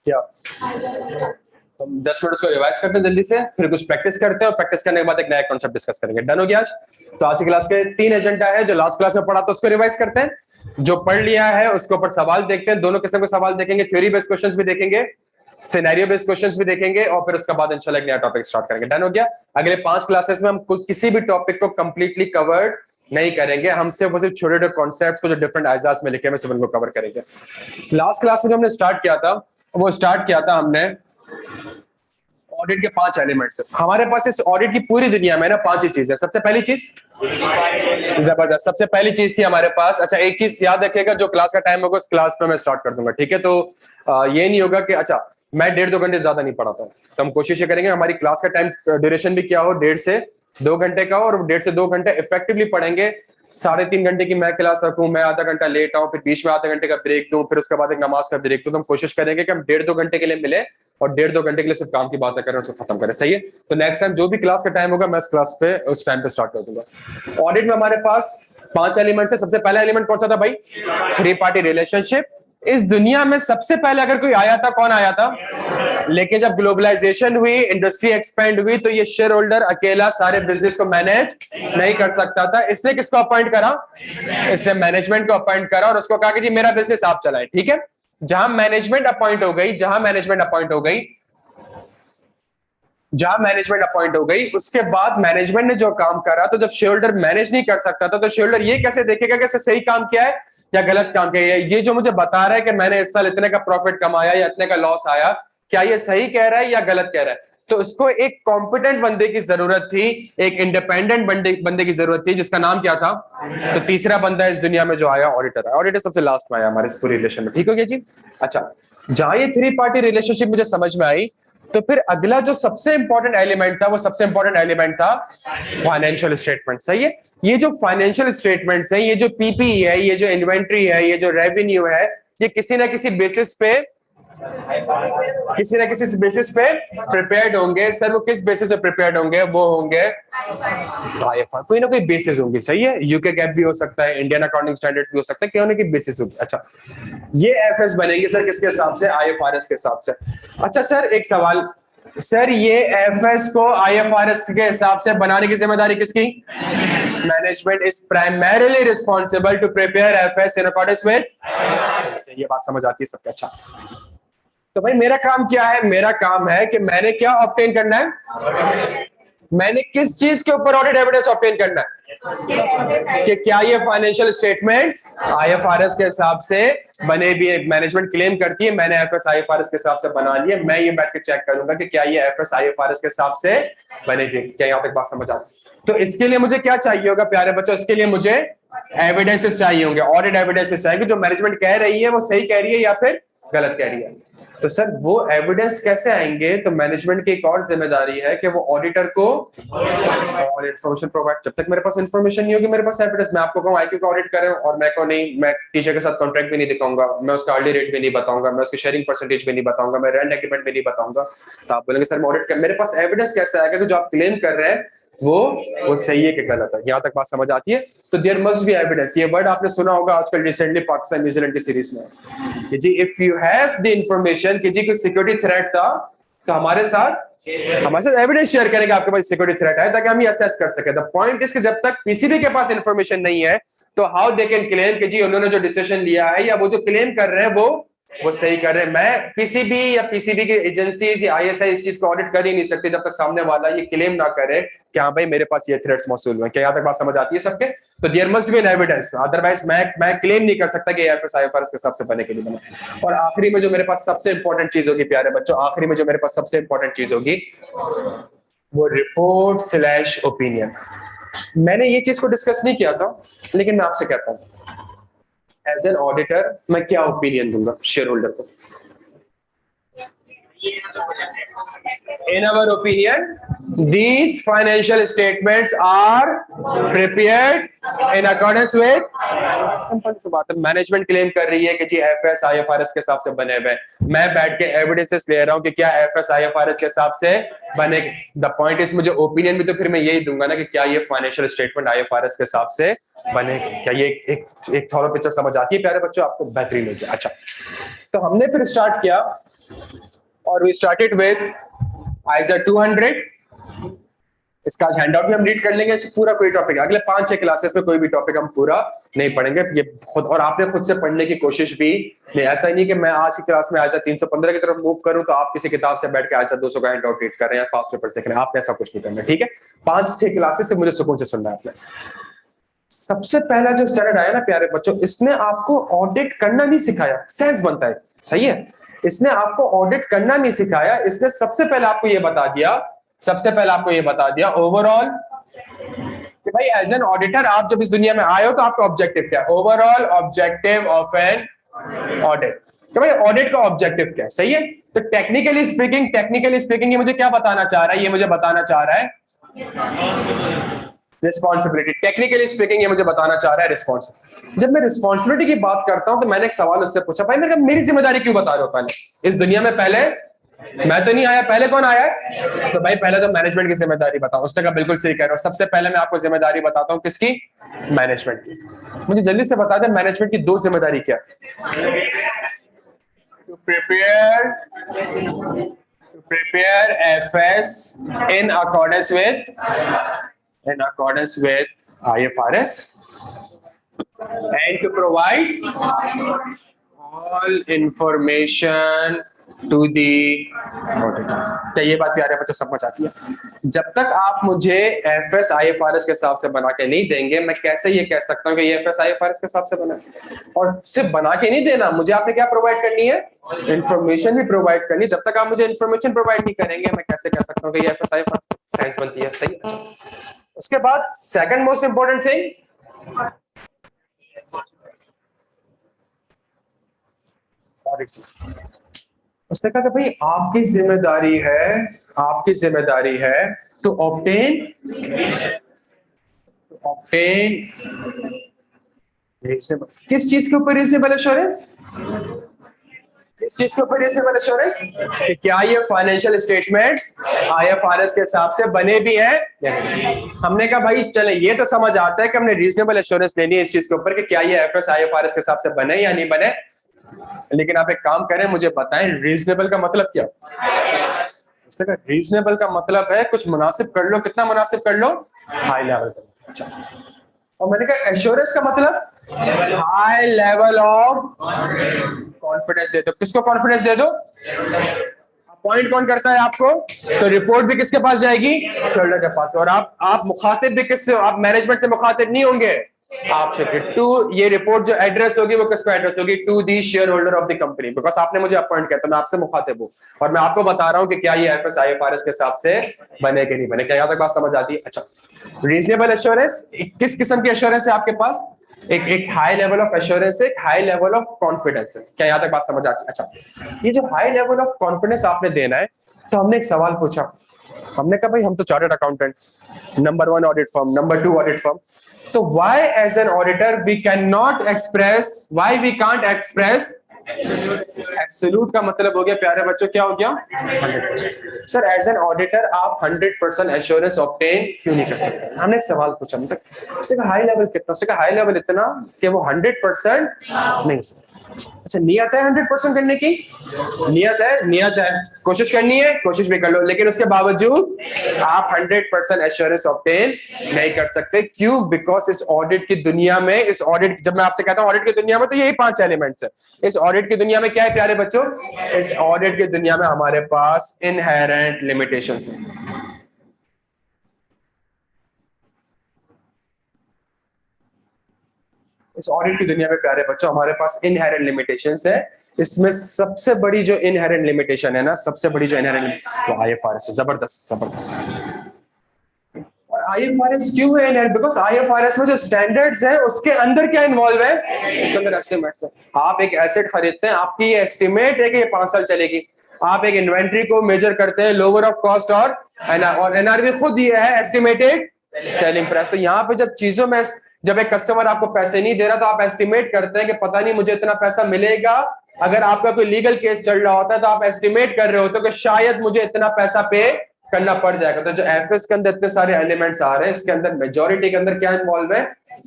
क्या तो 10 मिनट उसको रिवाइज करते हैं जल्दी से, फिर कुछ प्रैक्टिस करते हैं और प्रैक्टिस करने के बाद एक नया कॉन्सेप्ट डिस्कस करेंगे। डन हो गया आज? तो आज की क्लास के 3 एजेंडा है। जो लास्ट क्लास में पढ़ा था उसको रिवाइज करते हैं, जो पढ़ लिया है उसके ऊपर सवाल देखते हैं, दोनों किस्म के सवाल देखेंगे, थ्योरी बेस्ड क्वेश्चंस भी देखेंगे, सिनेरियो बेस्ड क्वेश्चंस भी देखेंगे, और फिर उसके बाद इंशाल्लाह एक नया टॉपिक स्टार्ट करेंगे। डन हो गया? अगले 5 क्लासेस में हम किसी भी टॉपिक को कंप्लीटली कवर्ड नहीं करेंगे, हम सिर्फ छोटे छोटे कॉन्सेप्ट्स को जो डिफरेंट आइजाज में लिखे हुए सिर्फ उनको कवर करेंगे। लास्ट क्लास में जो हमने स्टार्ट किया था, वो स्टार्ट किया था हमने ऑडिट के 5 एलिमेंट्स। हमारे पास इस ऑडिट की पूरी दुनिया में ना 5 ही चीज है। सबसे पहली चीज, जबरदस्त, सबसे पहली चीज थी हमारे पास। अच्छा, एक चीज याद रखिएगा, जो क्लास का टाइम होगा उस क्लास में मैं स्टार्ट कर दूंगा, ठीक है? तो ये नहीं होगा कि अच्छा मैं 1.5-2 घंटे ज्यादा नहीं पढ़ाता, तो हम कोशिश ये करेंगे हमारी क्लास का टाइम ड्यूरेशन भी क्या हो, 1.5 से 2 घंटे का हो, और 1.5 से 2 घंटे इफेक्टिवली पढ़ेंगे। 3.5 घंटे की मैं क्लास रखूं, मैं आधा घंटा लेट आऊं, फिर बीच में आधे घंटे का ब्रेक दूं, फिर उसके बाद एक नमाज का ब्रेक दूं। तो हम कोशिश करेंगे कि हम 1.5-2 घंटे के लिए मिले और 1.5-2 घंटे के लिए सिर्फ काम की बातें करें, उसको खत्म करें। सही है? तो नेक्स्ट टाइम जो भी क्लास का टाइम होगा मैं इस क्लास पे उस टाइम पे स्टार्ट कर दूंगा। ऑडिट में हमारे पास 5 एलिमेंट्स है। सबसे पहला एलिमेंट कौन सा था भाई? 3 पार्टी रिलेशनशिप। इस दुनिया में सबसे पहले अगर कोई आया था, कौन आया था? लेकिन जब ग्लोबलाइजेशन हुई, इंडस्ट्री एक्सपेंड हुई, तो ये शेयर होल्डर अकेला सारे बिजनेस को मैनेज नहीं कर सकता था। इसने किसको अपॉइंट करा? इसने मैनेजमेंट को अपॉइंट करा और उसको कहा कि जी मेरा बिजनेस आप चलाएं, ठीक है? जहां मैनेजमेंट अपॉइंट हो गई, उसके बाद मैनेजमेंट ने जो काम करा, तो जब शेयर होल्डर मैनेज नहीं कर सकता था, तो शेयर होल्डर ये कैसे देखेगा कि सही काम किया है या गलत काम किया है? ये जो मुझे बता रहा है कि मैंने इस साल इतने का प्रॉफिट कमाया या इतने का लॉस आया, क्या ये सही कह रहा है या गलत कह रहा है? तो उसको एक कॉम्पिटेंट बंदे की जरूरत थी, एक इंडिपेंडेंट बंदे की जरूरत थी, जिसका नाम क्या था? तो तीसरा बंदा इस दुनिया में जो आया, ऑडिटर है। ऑडिटर सबसे लास्ट में आया हमारे इस पूरी रिलेशन में। ठीक हो गया जी? अच्छा, जहां ये 3 पार्टी रिलेशनशिप मुझे समझ में आई, तो फिर अगला जो सबसे इंपॉर्टेंट एलिमेंट था, वो सबसे इंपॉर्टेंट एलिमेंट था फाइनेंशियल स्टेटमेंट। सही है? ये जो फाइनेंशियल स्टेटमेंट्स हैं, ये जो पीपी है, ये जो इन्वेंट्री है, ये जो रेवेन्यू है, ये किसी ना किसी बेसिस पे प्रिपेयर्ड होंगे। सर वो किस बेसिस पे प्रिपेयर्ड होंगे? वो होंगे आईएफआर, कोई ना कोई बेसिस होंगी। सही है? यूके गैप भी हो सकता है, इंडियन अकाउंटिंग स्टैंडर्ड्स भी हो सकता है, क्या होने की बेसिस होगी। अच्छा, ये एफएस बनेगी सर किसके हिसाब से? आईएफआरएस के हिसाब से। अच्छा सर, एक सवाल, सर ये एफएस को आईएफआरएस के हिसाब से बनाने की जिम्मेदारी किसकी? Management is primarily responsible to prepare FS in accordance with. ये बात समझ आती है सबको? अच्छा, तो भाई मेरा काम क्या है? मेरा काम है कि मैंने क्या ऑब्टेन करना है, मैंने किस चीज के ऊपर ऑडिट एविडेंस ऑब्टेन करना है, कि क्या ये फाइनेंशियल स्टेटमेंट्स आईएफआरएस के हिसाब से बने भी है। मैनेजमेंट क्लेम करती है मैंने एफएस आईएफआरएस के हिसाब से बना लिए, मैं ये बैठ के चेक करूंगा कि क्या ये एफएस आईएफआरएस के हिसाब से बने भी। क्या यहाँ तक बात समझ आती? तो इसके लिए मुझे क्या चाहिए होगा प्यारे बच्चों? इसके लिए मुझे एविडेंसेस चाहिए होंगे, ऑडिट एविडेंसेस चाहिए, जो मैनेजमेंट कह रही है वो सही कह रही है या फिर गलत कह रही है। तो सर वो एविडेंस कैसे आएंगे? तो मैनेजमेंट की एक और जिम्मेदारी है कि वो ऑडिटर को इन्फॉर्मेशन प्रोवाइड। जब तक मेरे पास इन्फॉर्मेशन नहीं होगी, मेरे पास एविडेंस, मैं आपको कहूं आईक्यू का ऑडिट करें और मैं को नहीं, मैं टीचर के साथ कॉन्ट्रैक्ट भी नहीं दिखाऊंगा, मैं उसका अर्ली रेट भी नहीं बताऊंगा, मैं उसकी शेयरिंग परसेंटेज भी नहीं बताऊंगा, मैं रेंट एग्रीमेंट भी नहीं बताऊंगा, तो आप बोलेंगे सर मैं ऑडिट कर, मेरे पास एविडेंस कैसे आएगा कि जो आप क्लेम कर रहे हैं वो सही है कि गलत है? यहाँ तक बात समझ आती है? तो देयर मस्ट बी एविडेंस। ये वर्ड आपने सुना होगा आजकल रिसेंटली पाकिस्तान न्यूजीलैंड की सीरीज में कि जी if you have the information कि जी कोई सिक्योरिटी थ्रेट था, तो हमारे साथ एविडेंस शेयर करेंगे आपके पास सिक्योरिटी थ्रेट है, ताकि हम ये असेस कर सके। द पॉइंट इज कि जब तक पीसीबी के पास इंफॉर्मेशन नहीं है, तो हाउ दे कैन क्लेम कि जी उन्होंने जो डिसीजन लिया है या वो जो क्लेम कर रहे हैं वो सही कर रहे हैं। मैं पीसीबी या पीसीबी की एजेंसीज या आईएसआई इस चीज को ऑडिट कर ही नहीं सकते जब तक सामने वाला ये क्लेम ना करे कि हाँ भाई मेरे पास ये थ्रेट्स मौजूद हैं। क्या यहाँ तक बात समझ आती है सबके? तो there must be an evidence, otherwise मैं क्लेम नहीं कर सकता कि एफएस आईएफआरएस के हिसाब से बने के लिए बना। और आखिरी में जो मेरे पास सबसे इंपॉर्टेंट चीज होगी प्यारे बच्चों, आखिरी में जो मेरे पास सबसे इंपॉर्टेंट चीज होगी वो रिपोर्ट स्लैश ओपिनियन। मैंने ये चीज को डिस्कस नहीं किया था, लेकिन मैं आपसे कहता हूं एज एन ऑडिटर मैं क्या ओपिनियन दूंगा शेयर होल्डर को। In our opinion, these financial statements are prepared in accordance with simple सी बात है, मैनेजमेंट क्लेम कर रही है कि जी एफएस आईएफआरएस के हिसाब से बने हुए, मैं बैठ के एविडेंसेस ले रहा हूं कि क्या एफएस आईएफआरएस के हिसाब से बने। द पॉइंट इज मुझे ओपिनियन भी तो फिर मैं यही दूंगा ना कि क्या ये फाइनेंशियल स्टेटमेंट आईएफआरएस के हिसाब से बने। क्या ये एक थोड़ा पिक्चर समझ आती है प्यारे बच्चों आपको? बेहतरीन हो गया। अच्छा, तो हमने फिर स्टार्ट किया और वी स्टार्टेड विथ आइजर 200। इसका हैंडआउट भी हम रीड कर लेंगे, पूरा कोई टॉपिक अगले 5-6 क्लासेस में कोई भी टॉपिक हम पूरा नहीं पढ़ेंगे, ये खुद और आपने खुद से पढ़ने की कोशिश भी नहीं। ऐसा ही नहीं कि मैं आज की क्लास में आजा 315 की तरफ मूव करूं तो आप किसी किताब से बैठ के आजा 200 का हैंडआउट रीड कर रहे हैं, पास्ट पेपर देख रहे हैं, आपने ऐसा कुछ नहीं करना, ठीक है। 5-6 क्लासेस से मुझे सुकून से सुनना है आपने। सबसे पहला जो स्टैंडर्ड आया ना प्यारे बच्चों, इसने आपको ऑडिट करना नहीं सिखाया, सेंस बनता है, सही है। इसने आपको ऑडिट करना नहीं सिखाया, इसने सबसे पहले आपको ये बता दिया, सबसे पहले आपको ये बता दिया ओवरऑल कि भाई एज एन ऑडिटर आप जब इस दुनिया में आए हो तो आपका ऑब्जेक्टिव क्या है, overall objective of an audit, कि भाई ऑडिट का ऑब्जेक्टिव क्या है, सही है। तो टेक्निकली स्पीकिंग ये मुझे क्या बताना चाह रहा है, ये मुझे बताना चाह रहा है रिस्पॉन्सिबिलिटी। टेक्निकली स्पीकिंग ये मुझे बताना चाह रहा है रिस्पॉन्सिबिलिटी। जब मैं रिस्पॉन्सिबिलिटी की बात करता हूं तो मैंने एक सवाल उससे पूछा, भाई मैंने कहा मेरी जिम्मेदारी क्यों बता रहे हो, पहले इस दुनिया में पहले मैं तो नहीं आया, पहले कौन आया है, तो भाई पहले तो मैनेजमेंट की जिम्मेदारी बताओ। उसने कहा बिल्कुल सही कह रहे हो, सबसे पहले मैं आपको जिम्मेदारी बताता हूँ किसकी, मैनेजमेंट की। मुझे जल्दी से बता दें मैनेजमेंट की 2 जिम्मेदारी क्या है, to prepare FS in accordance with IFRS and to provide all information to the auditor। क्या ये बात प्यारे बच्चों समझ आती है? जब तक आप मुझे एफएस आईएफआरएस के हिसाब से बना के नहीं देंगे, मैं कैसे ये कह सकता हूँ कि ये एफएस आईएफआरएस के हिसाब से बना है? और सिर्फ बना के नहीं देना, मुझे आपने क्या प्रोवाइड करनी है, इंफॉर्मेशन भी प्रोवाइड करनी। जब तक आप मुझे इंफॉर्मेशन प्रोवाइड नहीं करेंगे, मैं कैसे कह सकता हूँ कि ये एफएस आईएफआरएस साइंस बनती है, सही है। उसके बाद सेकंड मोस्ट इंपॉर्टेंट थिंग, उसने कहा कि भाई आपकी जिम्मेदारी है टू ऑब्टेन रीजनेबल, किस चीज के ऊपर रीजनेबल एश्योरेंस, किस चीज के ऊपर रीजनेबल एश्योरेंस, कि क्या ये फाइनेंशियल स्टेटमेंट्स आईएफआरएस के हिसाब से बने भी हैं। हमने कहा भाई चले ये तो समझ आता है कि हमने रीजनेबल एश्योरेंस लेनी है इस चीज के ऊपर कि क्या ये एफएस आईएफआरएस के हिसाब से बने या नहीं बने, लेकिन आप एक काम करें, मुझे बताएं रीजनेबल का मतलब क्या। रीजनेबल का मतलब है कुछ मुनासिब कर लो, कितना मुनासिब कर लो, हाई लेवल। अच्छा, और मैंने कहा एश्योरेंस का मतलब हाई लेवल ऑफ कॉन्फिडेंस दे दो। किसको कॉन्फिडेंस दे दो, पॉइंट कौन करता है आपको, तो रिपोर्ट भी किसके पास जाएगी, शोल्डर के पास। और आप मुखातिब भी किससे, आप मैनेजमेंट से मुखातिब नहीं होंगे, आपसे टू ये रिपोर्ट जो एड्रेस होगी वो किसको एड्रेस होगी, to the shareholder of the company, because आपने मुझे अपॉइंट किया तो मैं आपसे मुखातिब हूं और मैं आपको बता रहा हूं कि क्या ये एफएस आईएफआरएस के हिसाब से बने कि नहीं बने। क्या यहां तक बात समझ आती है? अच्छा, रीजनेबल एश्योरेंस किस किस्म की एश्योरेंस है आपके पास, एक हाई लेवल ऑफ एश्योरेंस है, एक हाई लेवल ऑफ कॉन्फिडेंस है। क्या यहां तक बात समझ आती है? अच्छा, ये जो हाई लेवल ऑफ कॉन्फिडेंस आपने देना है, तो हमने एक सवाल पूछा, हमने कहा भाई हम तो chartered accountant, number 1 audit firm, number 2 audit firm, तो why as an auditor we cannot express, why we can't express absolute? का मतलब हो गया प्यारे बच्चों क्या हो गया, 100%। सर एज एन ऑडिटर आप 100% एश्योरेंस ऑब्टेन क्यों नहीं कर सकते? हमने एक सवाल पूछा, मतलब उसका हाई लेवल कितना, उसका हाई लेवल इतना कि वो 100% नहीं सर। अच्छा, नियत है 100% करने की, नियत है, कोशिश करनी है, कोशिश भी कर लो, लेकिन उसके बावजूद आप 100% एश्योरेंस ऑब्टेन नहीं कर सकते। क्यों? बिकॉज इस ऑडिट की दुनिया में, इस ऑडिट, जब मैं आपसे कहता हूं ऑडिट की दुनिया में, तो यही 5 एलिमेंट्स है। इस ऑडिट की दुनिया में क्या है प्यारे बच्चों, इस ऑडिट की दुनिया में हमारे पास इनहेरेंट लिमिटेशंस है। इस ऑडिट की दुनिया में प्यारे बच्चों हमारे पास इनहेरेंट लिमिटेशंस है। इसमें सबसे बड़ी जो इनहेरेंट लिमिटेशन है ना, सबसे बड़ी जो इनहेरेंट, वो आईएफआरएस है। जबरदस्त। और आईएफआरएस क्यों है इनहेरेंट? बिकॉज आईएफआरएस में जो स्टैंडर्ड्स है उसके अंदर क्या इन्वॉल्व है, इसके अंदर एस्टिमेट्स है। आप एक एसेट खरीदते हैं, आपकी ये एस्टिमेट है कि ये 5 साल चलेगी। आप एक इन्वेंट्री को मेजर करते हैं, लोअर ऑफ कॉस्ट और एनआरवी खुद ये है एस्टिमेटेड सेलिंग प्राइस। तो यहाँ पे जब चीजों में, जब एक कस्टमर आपको पैसे नहीं दे रहा तो आप एस्टिमेट करते हैं कि पता नहीं मुझे इतना पैसा मिलेगा। अगर आपका कोई लीगल केस चल रहा होता है तो आप एस्टिमेट कर रहे होते हो कि शायद मुझे इतना पैसा पे करना पड़ जाएगा। तो जो एफएस के अंदर इतने सारे एलिमेंट्स आ रहे हैं, इसके अंदर मेजॉरिटी के अंदर क्या इन्वॉल्व है,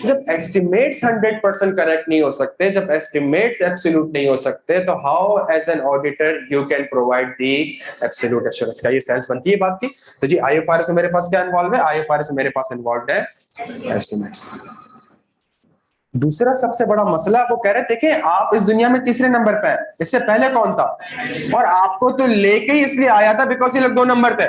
जब एस्टिमेट्स 100% करेक्ट नहीं हो सकते, जब एस्टिमेट्स एब्सोल्यूट नहीं हो सकते, तो how as an auditor you can provide the absolute assurance. का ये सेंस बनती है बात की। तो जी आईएफआरएस में मेरे पास क्या इन्वॉल्व है, आईएफआरएस में मेरे पास इन्वॉल्व है एस्टिमेट्स। दूसरा सबसे बड़ा मसला वो कह रहे थे कि आप इस दुनिया में तीसरे नंबर पे हैं, इससे पहले कौन था, और आपको तो लेके ही इसलिए आया था बिकॉज ये लोग 2 नंबर थे।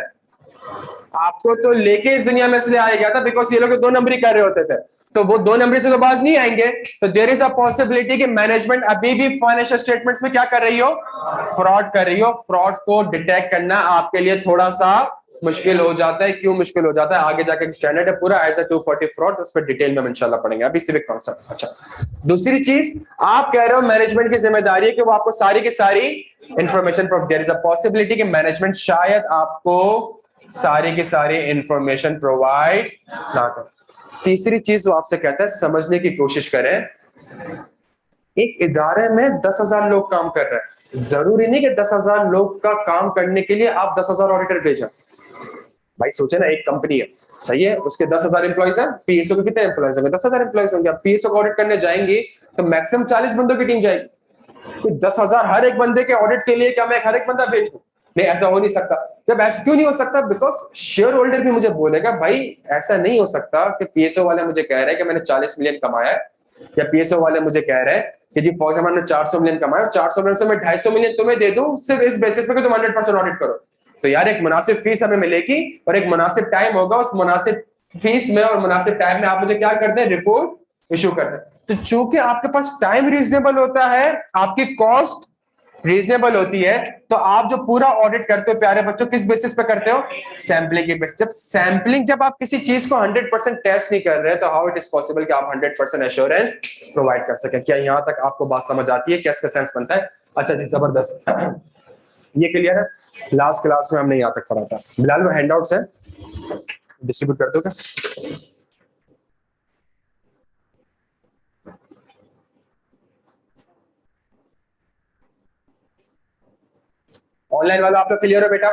आपको तो लेके इस दुनिया में इसलिए आया गया था बिकॉज ये लोग 2 नंबरी कर रहे होते थे, तो वो 2 नंबरी से तो बाज नहीं आएंगे। तो देयर इज अ पॉसिबिलिटी कि मैनेजमेंट अभी भी फाइनेंशियल स्टेटमेंट्स में क्या कर रही हो, फ्रॉड कर रही हो। फ्रॉड को डिटेक्ट करना आपके लिए थोड़ा सा मुश्किल हो जाता है। क्यों मुश्किल हो जाता है, आगे जाके स्टैंडर्ड है पूरा एज अ 240 फ्रॉड, उस पर डिटेल में हम इंशाल्लाह पढ़ेंगे, अभी सिविक कॉन्सेप्ट। अच्छा, दूसरी चीज आप कह रहे हो मैनेजमेंट की जिम्मेदारी है कि वो आपको सारी की सारी information, there is a possibility कि मैनेजमेंट शायद आपको सारी की सारी इंफॉर्मेशन प्रोवाइड ना कर। तीसरी चीज वो आपसे कहता है समझने की कोशिश करें, एक इदारे में 10,000 लोग काम कर रहे हैं, जरूरी नहीं कि 10,000 लोग का काम करने के लिए आप 10,000 ऑडिटर भेजें। भाई सोचे ना, एक कंपनी है, सही है, उसके 10,000 एम्प्लॉइज हैं, पीएसओ के कितने एम्प्लॉइज होंगे, 10,000 एम्प्लॉइज होंगे। आप पीएसओ को ऑडिट करने जाएंगे तो मैक्सिमम 40 बंदों की टीम जाएगी। तो 10,000 हर एक बंदे के ऑडिट के लिए क्या मैं हर एक बंदा भेज दूं? नहीं, ऐसा हो नहीं सकता। जब ऐसा क्यों नहीं हो सकता, बिकॉज शेयर होल्डर भी मुझे बोलेगा भाई ऐसा नहीं हो सकता कि पीएसओ वाले मुझे कह रहे हैं कि मैंने 40 मिलियन कमाया है, या पीएसओ वाले मुझे कह रहे हैं कि जी फॉर एग्जांपल मैंने 400 मिलियन कमाया और 400 मिलियन से मैं 250 मिलियन तुम्हें दे दूं सिर्फ इस बेसिस पे कि तुम 100% ऑडिट करो। तो यार एक मुनासिब फीस हमें मिलेगी और एक मुनासिब टाइम होगा, उस मुनासिब फीस में और मुनासिब टाइम में आप मुझे क्या करते हैं, रिपोर्ट इशू करते हैं। तो चूंकि आपके पास टाइम रीजनेबल होता है, आपकी कॉस्ट रीजनेबल होती है, तो आप जो पूरा ऑडिट करते हो प्यारे बच्चों किस बेसिस पे करते हो, सैंपलिंग के बेसिस। जब सैंपलिंग, जब आप किसी चीज को 100% टेस्ट नहीं कर रहे तो हाउ इट इज पॉसिबल कि आप 100% एश्योरेंस प्रोवाइड कर सकें। क्या यहां तक आपको बात समझ आती है, क्या इसका सेंस बनता है? अच्छा जी, जबरदस्त। ये क्लियर है। लास्ट क्लास में हमने यहां तक पढ़ा था। बिलाल वो हैंडआउट्स है, डिस्ट्रीब्यूट कर दो क्या? ऑनलाइन वाला आप लोग क्लियर हो बेटा?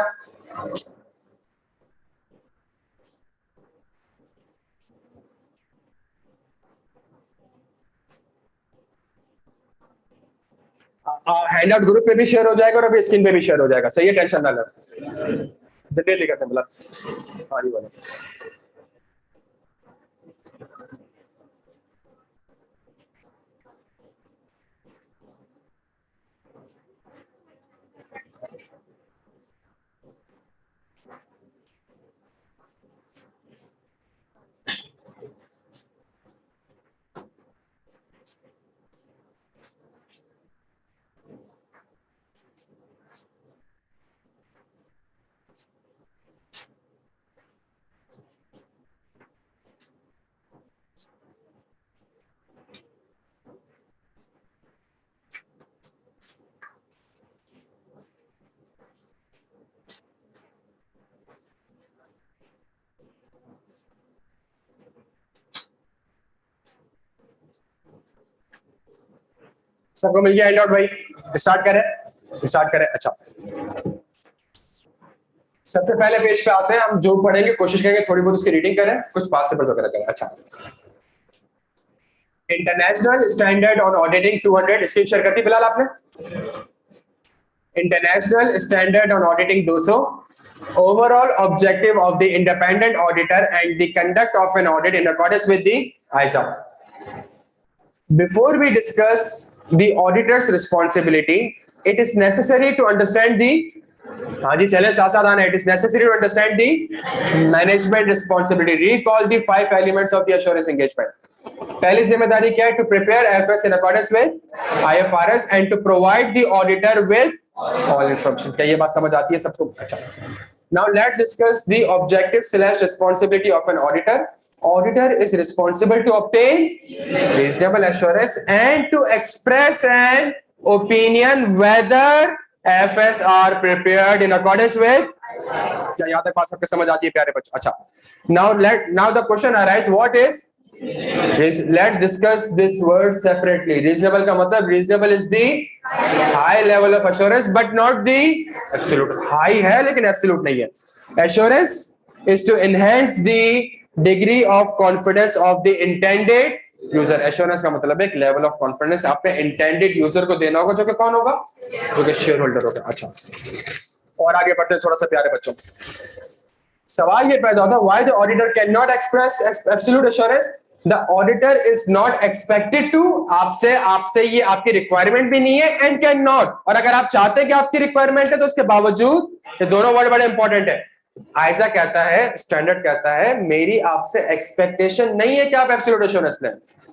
हैंडआउट ग्रुप पे भी शेयर हो जाएगा और अभी स्क्रीन पे भी शेयर हो जाएगा, सही है, टेंशन ना लो। जल्दी करते हैं बिलाल। हाँ जी बोलो। सबको मिल गया हैंडआउट भाई? स्टार्ट करें। अच्छा, सबसे पहले पेज पे आते हैं, हम जो पढ़ेंगे कोशिश करेंगे थोड़ी बहुत उसकी रीडिंग करें, कुछ पास पेपर्स वगैरह करें। अच्छा, international standard on auditing 200, screen share करती फिलहाल आपने? International standard on auditing 200, overall objective of the independent auditor and the conduct of an audit in accordance with the ISA. Before we discuss the auditor's responsibility, it is necessary to understand the, हाँ जी चले साथ साथ आना, it is necessary to understand the management responsibility. Recall the 5 elements of the assurance engagement. पहली जिम्मेदारी क्या है? To prepare FS in accordance with IFRS and to provide the auditor with all information. क्या ये बात समझ आती है सबको? अच्छा, now let's discuss the objective / responsibility of an auditor. Auditor is responsible to obtain reasonable assurance and to express an opinion whether FS are prepared in accordance with, क्या यहाँ तक बात सबके समझ आती है प्यारे बच्चों? अच्छा, now the question arises, what is, let's discuss this word separately. Reasonable का मतलब, reasonable is the high level of assurance but not the absolute. High है लेकिन absolute नहीं है। Assurance is to enhance the degree of confidence of the intended user. Assurance का मतलब है एक लेवल ऑफ कॉन्फिडेंस आपने इंटेंडेड यूजर को देना होगा, जो कि कौन होगा, जो कि शेयर होल्डर होगा। अच्छा, और आगे बढ़ते हैं थोड़ा सा प्यारे बच्चों। सवाल ये पैदा होता है, why the auditor can not express absolute assurance. The auditor is not expected to, आपसे आपसे ये आपकी रिक्वायरमेंट भी नहीं है, एंड कैन नॉट, और अगर आप चाहते हैं कि आपकी रिक्वायरमेंट है तो उसके बावजूद, ये दोनों वर्ड बड़े इंपॉर्टेंट है। आयजा कहता है, स्टैंडर्ड कहता है, मेरी आपसे एक्सपेक्टेशन नहीं है कि आप एब्सोल्यूट एश्योरेंस लें,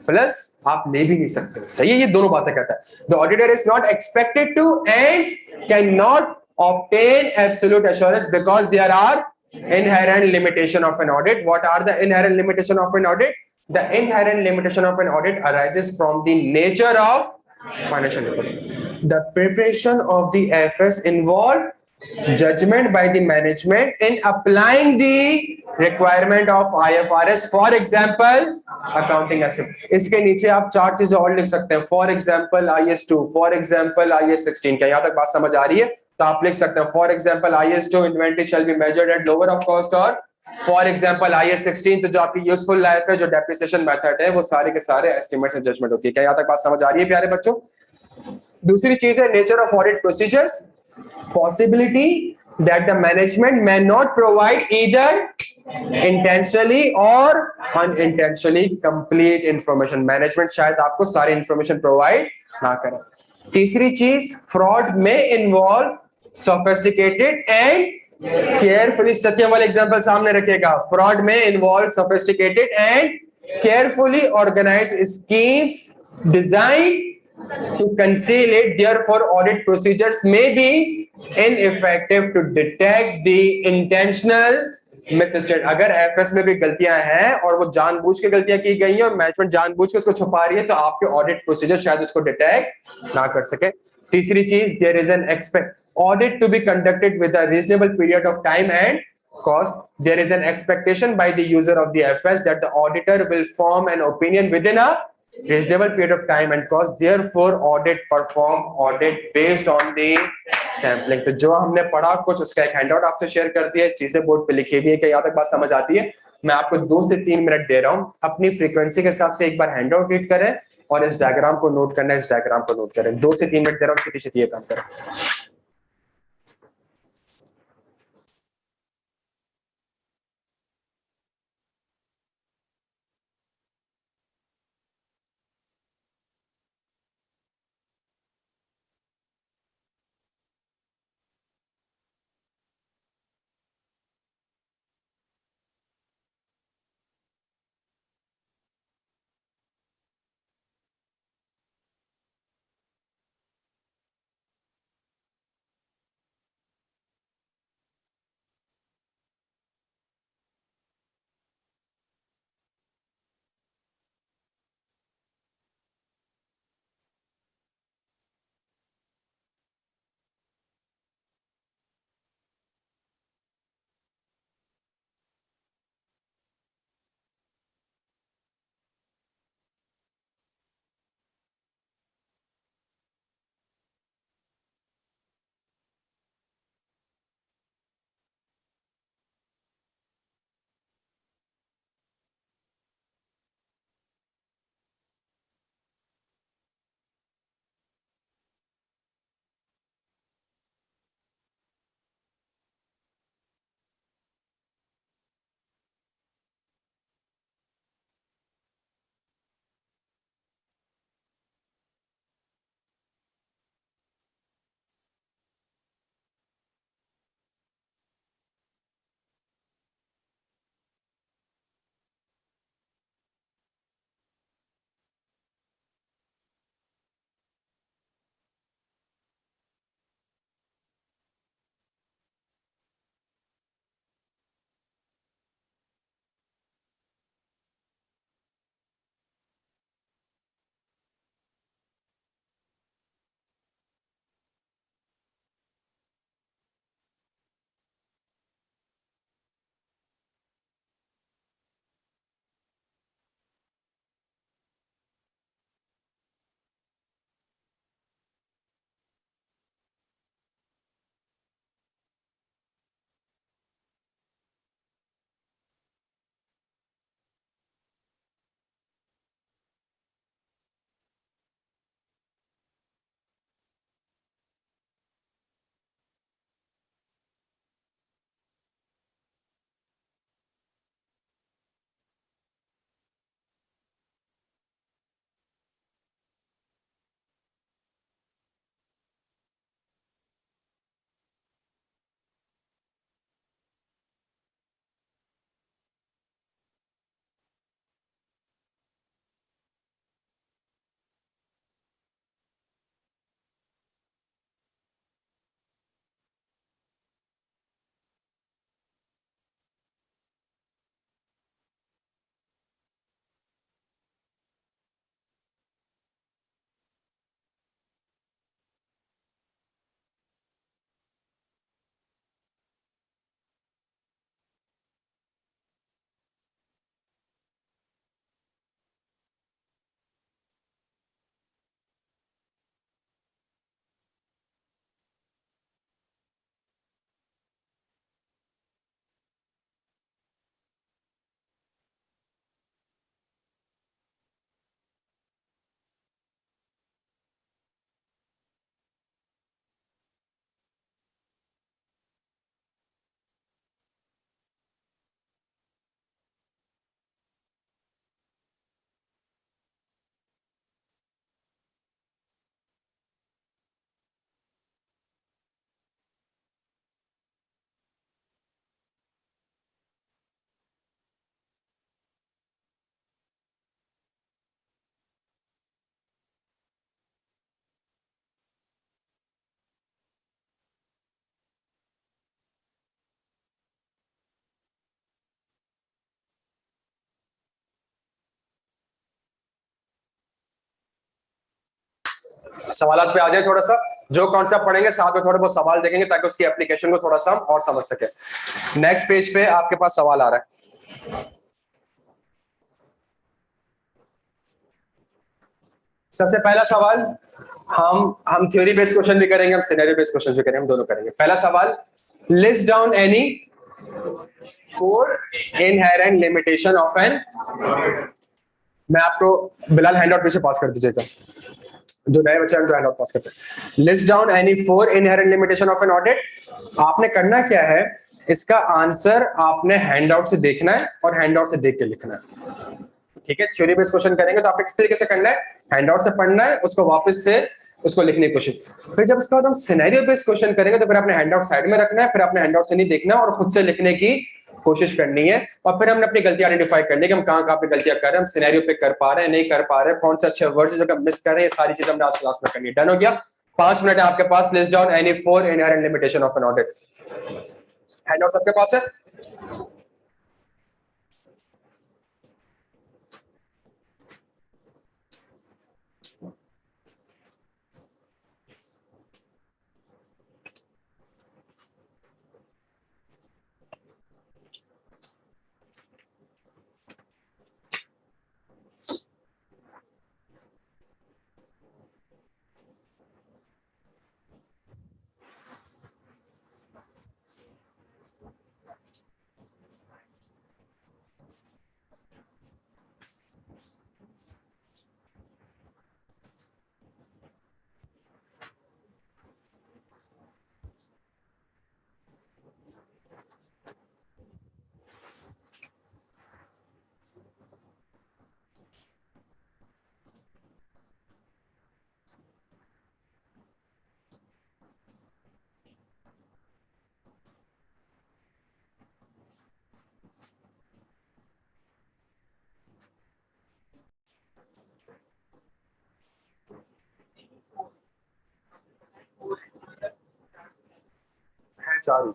प्लस आप ले भी नहीं सकते। सही है, ये दोनों बातें कहता है। The auditor is not expected to and can not obtain absolute assurance because there are inherent limitation of an audit. What are the inherent limitation of an audit? The inherent limitation of an audit arises from the nature of financial reporting. The preparation of the FS involve judgment by the management in applying the requirement of IFRS. For example, accounting asset. इसके नीचे आप चार चीजें और लिख सकते हैं। For example, IS2, for example, IS16। क्या यहाँ तक बात समझ आ रही है? तो आप लिख सकते हैं, for example IS2 inventory shall be measured at lower of cost, और फॉर एग्जाम्पल IS16 तो जो आपकी यूजफुल लाइफ है, जो डेप्रिसिएशन मेथड है, वो सारे के सारे एस्टिमेट से जजमेंट होती है। क्या यहाँ तक बात समझ आ रही है प्यारे बच्चों? दूसरी चीज है nature of audit procedures. Possibility that the management may not provide either intentionally or unintentionally complete information। Management शायद आपको सारी इंफॉर्मेशन प्रोवाइड ना करे। तीसरी चीज, फ्रॉड में involve sophisticated and carefully, Satyam वाले एग्जांपल सामने रखिएगा। फ्रॉड में involve sophisticated and carefully organise schemes design to conceal it, therefore audit procedures may be ineffective to detect the intentional misstatement। अगर एफएस में भी गलतियां हैं और वो जानबूझ के गलतियां की गई हैं और मैनेजमेंट जानबूझ के उसको छुपा रही है, तो आपके ऑडिट प्रोसीजर शायद उसको डिटेक्ट ना कर सके। तीसरी चीज, there is an expect audit to be conducted with a reasonable period of time and cost। There is an expectation by the user of the FS that the auditor will form an opinion within a reasonable period of time and cost, therefore audit perform audit based on the sampling। तो जो हमने पढ़ा कुछ, उसका एक handout आपसे share कर दिया, चीजें बोर्ड पे लिखी हुई है। क्या यहाँ तक बात समझ आती है? मैं आपको 2 से 3 मिनट दे रहा हूँ, अपनी फ्रीक्वेंसी के हिसाब से एक बार हैंडआउट रीड करें और इस डायग्राम को नोट करना है, इस डायग्राम को नोट करें। 2 से 3 मिनट दे रहा हूँ, छेती छेती ये काम करें। सवालात पे आ जाए थोड़ा सा, जो कॉन्सेप्ट पढ़ेंगे साथ में थोड़े बहुत सवाल देखेंगे ताकि उसकी एप्लीकेशन को थोड़ा सा हम और समझ सके। नेक्स्ट पेज पे आपके पास सवाल आ रहा है। सबसे पहला सवाल, हम थ्योरी बेस्ड क्वेश्चन भी करेंगे, हम सिनेरियो बेस्ड क्वेश्चन भी करेंगे, हम दोनों करेंगे। पहला सवाल, list down any 4 inherent limitation of an, मैं आपको बिलाल हैंडआउट पीछे पास कर दीजिएगा, जो नए बच्चे हैं जो हैंडआउट पास करते हैं। List down any 4 inherent limitation of an audit. आपने करना क्या है, इसका आंसर आपने हैंडआउट से देखना है और हैंडआउट से देख के लिखना है। ठीक है, थ्योरी बेस्ड क्वेश्चन करेंगे तो आपने किस तरीके से करना है, हैंडआउट से पढ़ना है, उसको वापस से उसको लिखने की कोशिश। फिर जब उसके बाद हम सिनेरियो बेस्ड क्वेश्चन करेंगे तो फिर आपने हैंडआउट साइड में रखना है, फिर आपने हैंडआउट से नहीं देखना और खुद से लिखने की कोशिश करनी है। और फिर हमने अपनी गलतियां आइडेंटिफाई करनी है कि हम कहां पे गलतियां कर रहे हैं, हम सिनेरियो पे कर पा रहे हैं, नहीं कर पा रहे हैं, कौन से अच्छे वर्ड्स जो मिस कर रहे हैं, ये सारी चीजें हमने आज क्लास में करनी है। डन हो गया? 5 मिनट है आपके पास। List down any 4 inherent limitation of an audit. Handout सबके पास है? चार।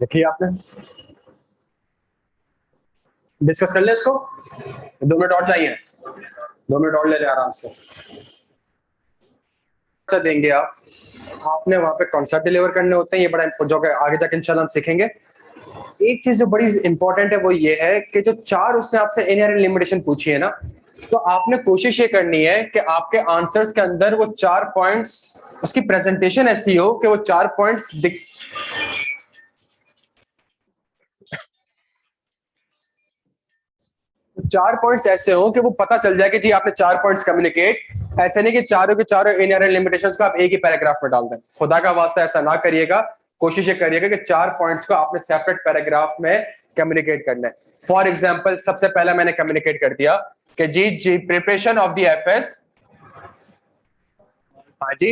लिखिए आपने, डिस्कस कर ले इसको। 2 मिनट और चाहिए, 2 मिनट और ले ले आराम से। अच्छा देंगे आप, आपने वहां पे कॉन्सेप्ट डिलीवर करने होते हैं, ये बड़ा जो कि आगे जाके इंशाल्लाह हम सीखेंगे। एक चीज जो बड़ी इंपॉर्टेंट है वो ये है कि जो 4 उसने आपसे इनहेरेंट लिमिटेशन पूछी है ना, तो आपने कोशिश ये करनी है कि आपके आंसर्स के अंदर वो 4 पॉइंट्स, उसकी प्रेजेंटेशन ऐसी हो कि वो 4 पॉइंट्स 4 पॉइंट्स ऐसे हो कि वो पता चल जाए कि जी आपने 4 पॉइंट्स कम्युनिकेट। ऐसे नहीं कि चारों के चारों इनहेरेंट लिमिटेशंस को आप एक ही पैराग्राफ में डाल दें, खुदा का वास्ता ऐसा ना करिएगा। कोशिश ये करिएगा कि 4 पॉइंट्स को आपने सेपरेट पैराग्राफ में कम्युनिकेट करना है। फॉर एग्जाम्पल, सबसे पहला मैंने कम्युनिकेट कर दिया कि जी जी प्रिपरेशन ऑफ द एफएस, हाँ जी,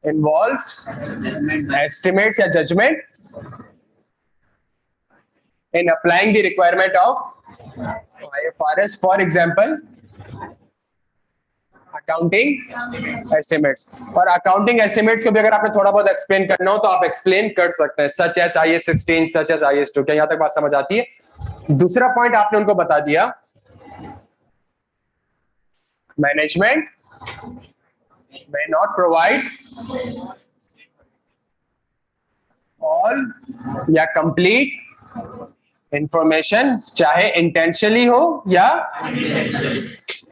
इन्वॉल्व एस्टिमेट्स या judgement in applying the requirement of IFRS, for example accounting estimates। और accounting estimates को भी अगर आपने थोड़ा बहुत एक्सप्लेन करना हो तो आप एक्सप्लेन कर सकते हैं, such as IAS 16, such as IAS 2। क्या यहां तक बात समझ आती है? दूसरा पॉइंट आपने उनको बता दिया, management may not provide all या कंप्लीट इंफॉर्मेशन, चाहे इंटेंशनली हो या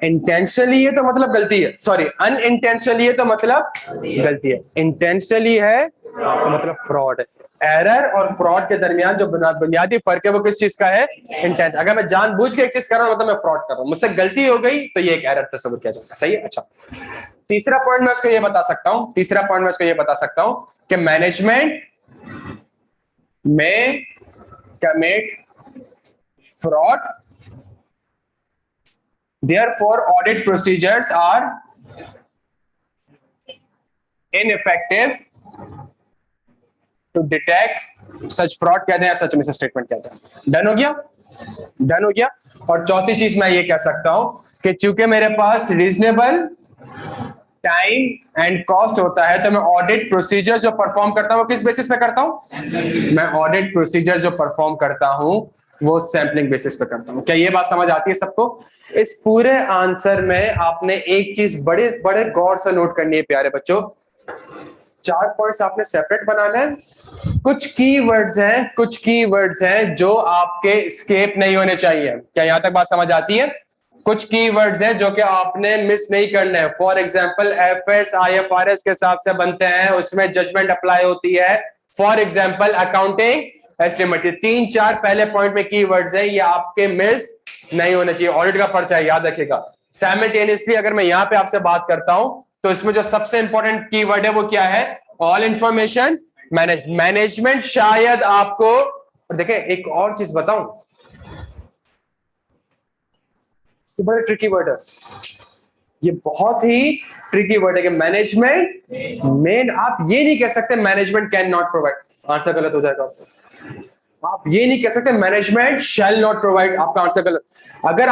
इंटेंशनली है तो मतलब गलती है, सॉरी अनइंटेंशनली है तो मतलब गलती है, इंटेंशनली है तो मतलब फ्रॉड है। एरर और फ्रॉड के दरमियान जो बुनियादी फर्क है वो किस चीज का है? इंटेंशन। अगर मैं जानबूझ के एक चीज कर रहा हूं मतलब मैं फ्रॉड कर रहा हूं, मुझसे गलती हो गई तो ये एक एरर तस्वीर किया जाएगा। सही है। अच्छा, तीसरा पॉइंट मैं उसको ये बता सकता हूं, तीसरा पॉइंट मैं उसको ये बता सकता हूं कि मैनेजमेंट में commit fraud, therefore audit procedures are ineffective to detect such fraud कहते हैं, सच में से स्टेटमेंट कहते हैं। डन हो गया? डन हो गया। और चौथी चीज मैं ये कह सकता हूं कि चूंकि मेरे पास रीजनेबल टाइम एंड कॉस्ट होता है तो मैं ऑडिट प्रोसीजर जो परफॉर्म करता हूं वो किस बेसिस पे करता हूं? मैं ऑडिट प्रोसीजर जो परफॉर्म करता हूं वो सैंपलिंग बेसिस पे करता हूं। क्या ये बात समझ आती है सबको? इस पूरे आंसर में आपने एक चीज बड़े बड़े गौर से नोट करनी है प्यारे बच्चों, 4 पॉइंट्स आपने सेपरेट बनाना है। कुछ कीवर्ड्स हैं, कुछ कीवर्ड्स हैं जो आपके स्केप नहीं होने चाहिए। क्या यहां तक बात समझ आती है? कुछ कीवर्ड्स हैं जो कि आपने मिस नहीं करने हैं। फॉर एग्जांपल एफएस आईएफआरएस के हिसाब से बनते हैं, उसमें जजमेंट अप्लाई होती है। फॉर एग्जांपल अकाउंटिंग एस्टिमेट्स, ये 3-4 पहले पॉइंट में कीवर्ड्स हैं, ये आपके मिस नहीं होने चाहिए। ऑडिट का पर्चा है, याद रखिएगा। साइमल्टेनियसली अगर मैं यहां पे आपसे बात करता हूं तो इसमें जो सबसे इंपॉर्टेंट कीवर्ड है वो क्या है? All information management. शायद आपको देखें, एक और चीज बताऊं, ये बड़ा ट्रिकी वर्ड है, ये बहुत ही ट्रिकी वर्ड है कि मैनेजमेंट मेन। आप ये नहीं कह सकते management can not provide, answer गलत हो जाएगा आपको। आप ये नहीं कह सकते मैनेजमेंट शैल नॉट प्रोवाइड, आपका आंसर गलत। अगर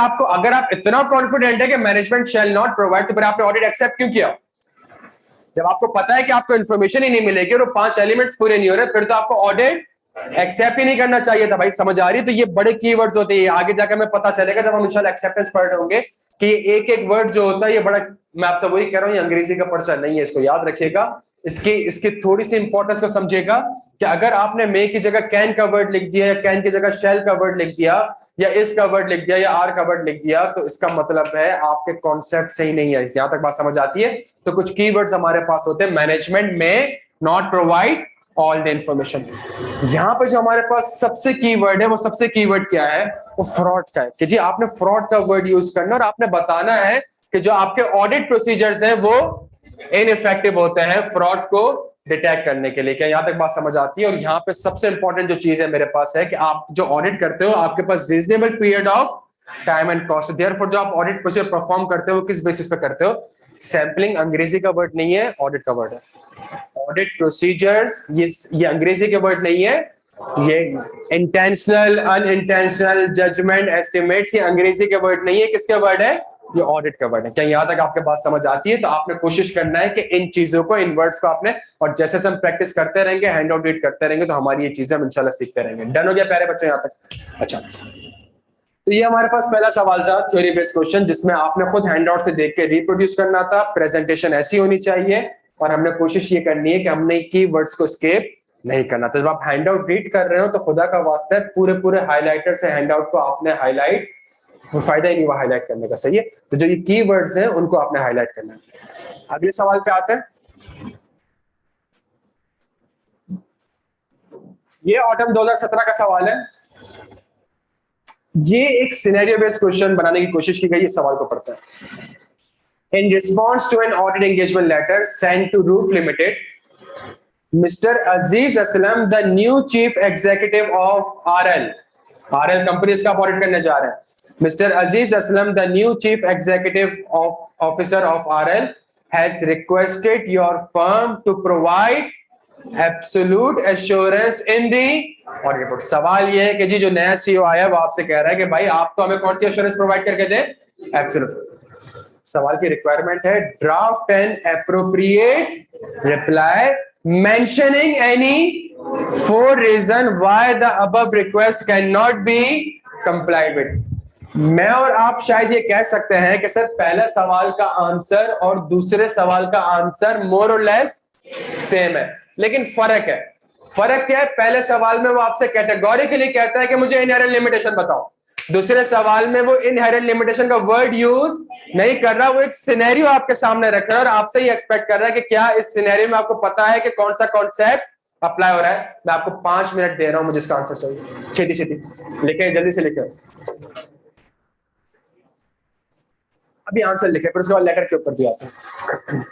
आप इतना कॉन्फिडेंट है कि मैनेजमेंट शैल नॉट प्रोवाइड तो फिर आपने ऑडिट एक्सेप्ट क्यों किया? जब आपको पता है कि आपको इन्फॉर्मेशन ही नहीं मिलेगी और 5 एलिमेंट्स पूरे नहीं हो रहे, फिर तो आपको ऑडिट एक्सेप्ट ही नहीं करना चाहिए था भाई। समझ आ रही है? तो ये बड़े कीवर्ड्स होते हैं, आगे जाकर हमें पता चलेगा जब हम इंशाल्लाह एक्सेप्टेंस पढ़ रहे होंगे कि एक एक वर्ड जो होता है ये बड़ा, मैं आपसे वही कह रहा हूं, ये अंग्रेजी का पर्चा नहीं है, इसको याद रखिएगा। इसकी थोड़ी सी इंपॉर्टेंस को समझिएगा कि अगर आपने मे की जगह कैन का वर्ड लिख दिया या कैन की जगह शेल का वर्ड लिख दिया या इस का वर्ड लिख दिया या आर का वर्ड लिख दिया तो इसका मतलब है आपके कॉन्सेप्ट सही नहीं है। यहां तक बात समझ आती है? तो कुछ कीवर्ड्स हमारे पास होते हैं, मैनेजमेंट में not provide all the information. यहां पे जो हमारे पास सबसे कीवर्ड है वो सबसे कीवर्ड क्या है? वो फ्रॉड का है कि जी आपने फ्रॉड का वर्ड यूज करना और आपने बताना है कि जो आपके ऑडिट प्रोसीजर्स हैं वो इनइफेक्टिव होते हैं फ्रॉड को डिटेक्ट करने के लिए। क्या यहां तक बात समझ आती है? और यहाँ पे सबसे इंपॉर्टेंट जो चीज है मेरे पास है कि आप जो ऑडिट करते हो आपके पास reasonable period of time and cost. Therefore जो आप ऑडिट प्रोसीजर परफॉर्म करते हो किस बेसिस पे करते हो? सैंपलिंग अंग्रेजी का वर्ड नहीं है, ऑडिट का वर्ड है। ऑडिट प्रोसीजर्स ये अंग्रेजी के वर्ड नहीं है, ये इंटेंशनल अनइंटेंशनल जजमेंट एस्टिमेट्स ये अंग्रेजी के वर्ड नहीं है, किसके वर्ड है? ये ऑडिट का वर्ड है। क्या यहां तक आपके बात समझ आती है? तो आपने कोशिश करना है कि इन चीजों को, इन वर्ड्स को आपने, और जैसे हम प्रैक्टिस करते रहेंगे, हैंड आउट रीड करते रहेंगे तो हमारी ये चीजें हम इंशाल्लाह सीखते रहेंगे। डन हो गया प्यारे बच्चे यहां तक? अच्छा, तो ये हमारे पास पहला सवाल था, थ्योरी बेस्ड क्वेश्चन, जिसमें आपने खुद हैंडआउट से देख के रिप्रोड्यूस करना था। प्रेजेंटेशन ऐसी होनी चाहिए और हमने कोशिश ये करनी है कि हमने कीवर्ड्स को स्केप नहीं करना। तो जब आप हैंडआउट रीड कर रहे हो तो खुदा का वास्ता है पूरे हाइलाइटर से हैंडआउट को आपने हाईलाइट, फायदा ही नहीं हुआ हाईलाइट करने का। सही है? तो जो ये कीवर्ड्स हैं उनको आपने हाईलाइट करना है। अगले सवाल पे आते हैं। ये ऑटम 2017 का सवाल है। ये एक सिनेरियो बेस्ड क्वेश्चन बनाने की कोशिश की गई, इस सवाल को पढ़ते हैं। In response to an audit engagement letter send to roof limited, mister Aziz Aslam the new chief executive of RL company इसका ऑडिट करने जा रहे हैं। Mister Aziz Aslam the new chief executive officer of RL has requested your firm to provide absolute assurance in the audit report. सवाल ये है कि जी जो नया सीईओ आया वो आपसे कह रहा है कि भाई आप तो हमें कौन सी एश्योरेंस प्रोवाइड करके दे? एब्सोल्यूट। सवाल की रिक्वायरमेंट है draft an appropriate reply mentioning any 4 reason why the above request can not be complied with. मैं और आप शायद ये कह सकते हैं कि सर पहले सवाल का आंसर और दूसरे सवाल का आंसर मोर और लेस सेम है, लेकिन फर्क है। फर्क क्या है, पहले सवाल में वो आपसे कैटेगोरिकली कहता है कि मुझे इनहेरेंट लिमिटेशन बताओ, दूसरे सवाल में वो इनहेरेंट लिमिटेशन का वर्ड यूज नहीं कर रहा, वो एक सिनेरियो आपके सामने रख रहा है और आपसे ही एक्सपेक्ट कर रहा है कि क्या इस सिनेरियो में आपको पता है कि कौन सा कॉन्सेप्ट अप्लाई हो रहा है। मैं आपको 5 मिनट दे रहा हूं, मुझे इसका आंसर चाहिए, छेती छेती लिखे, जल्दी से लिखे, अभी आंसर लिखे, फिर उसके बाद लेटर के ऊपर भी आते हैं।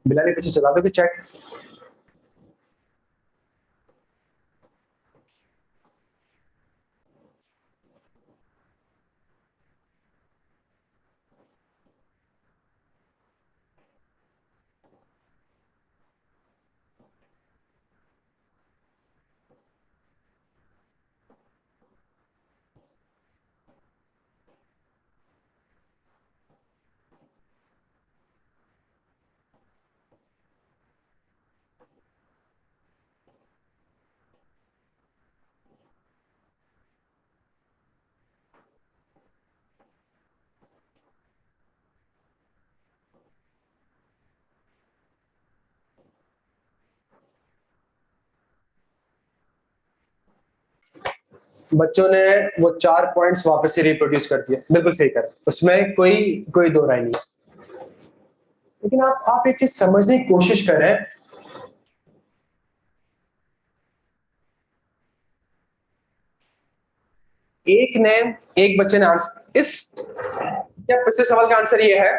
बिलाली पीछे चला दो कि चैट। बच्चों ने वो 4 पॉइंट्स वापस से रिप्रोड्यूस कर दिए, बिल्कुल सही कर, उसमें कोई कोई दो राय नहीं है। लेकिन आप एक चीज समझने की कोशिश करें, एक बच्चे ने आंसर इस, क्या पिछले सवाल का आंसर ये है,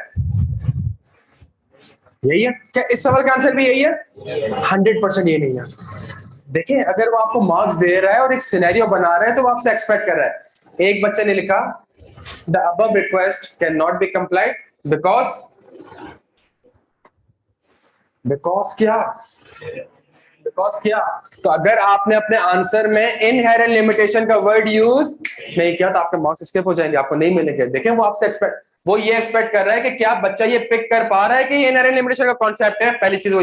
यही है क्या, इस सवाल का आंसर भी यही है? 100% ये नहीं है। देखिए अगर वो आपको मार्क्स दे रहा है और एक सिनेरियो बना रहा है तो वो आपसे एक्सपेक्ट कर रहा है। एक बच्चे ने लिखा the above request can not be complied because क्या, बिकॉज क्या, तो अगर आपने अपने आंसर में इनहेरेंट लिमिटेशन का वर्ड यूज नहीं किया तो आपके मार्क्स स्किप हो जाएंगे, आपको नहीं मिलेंगे। देखें वो आपसे एक्सपेक्ट, वो ये एक्सपेक्ट कर रहा है कि क्या बच्चा ये पिक कर पा रहा है कि ये इनहेरेंट लिमिटेशन का कॉन्सेप्ट है। पहली चीज वो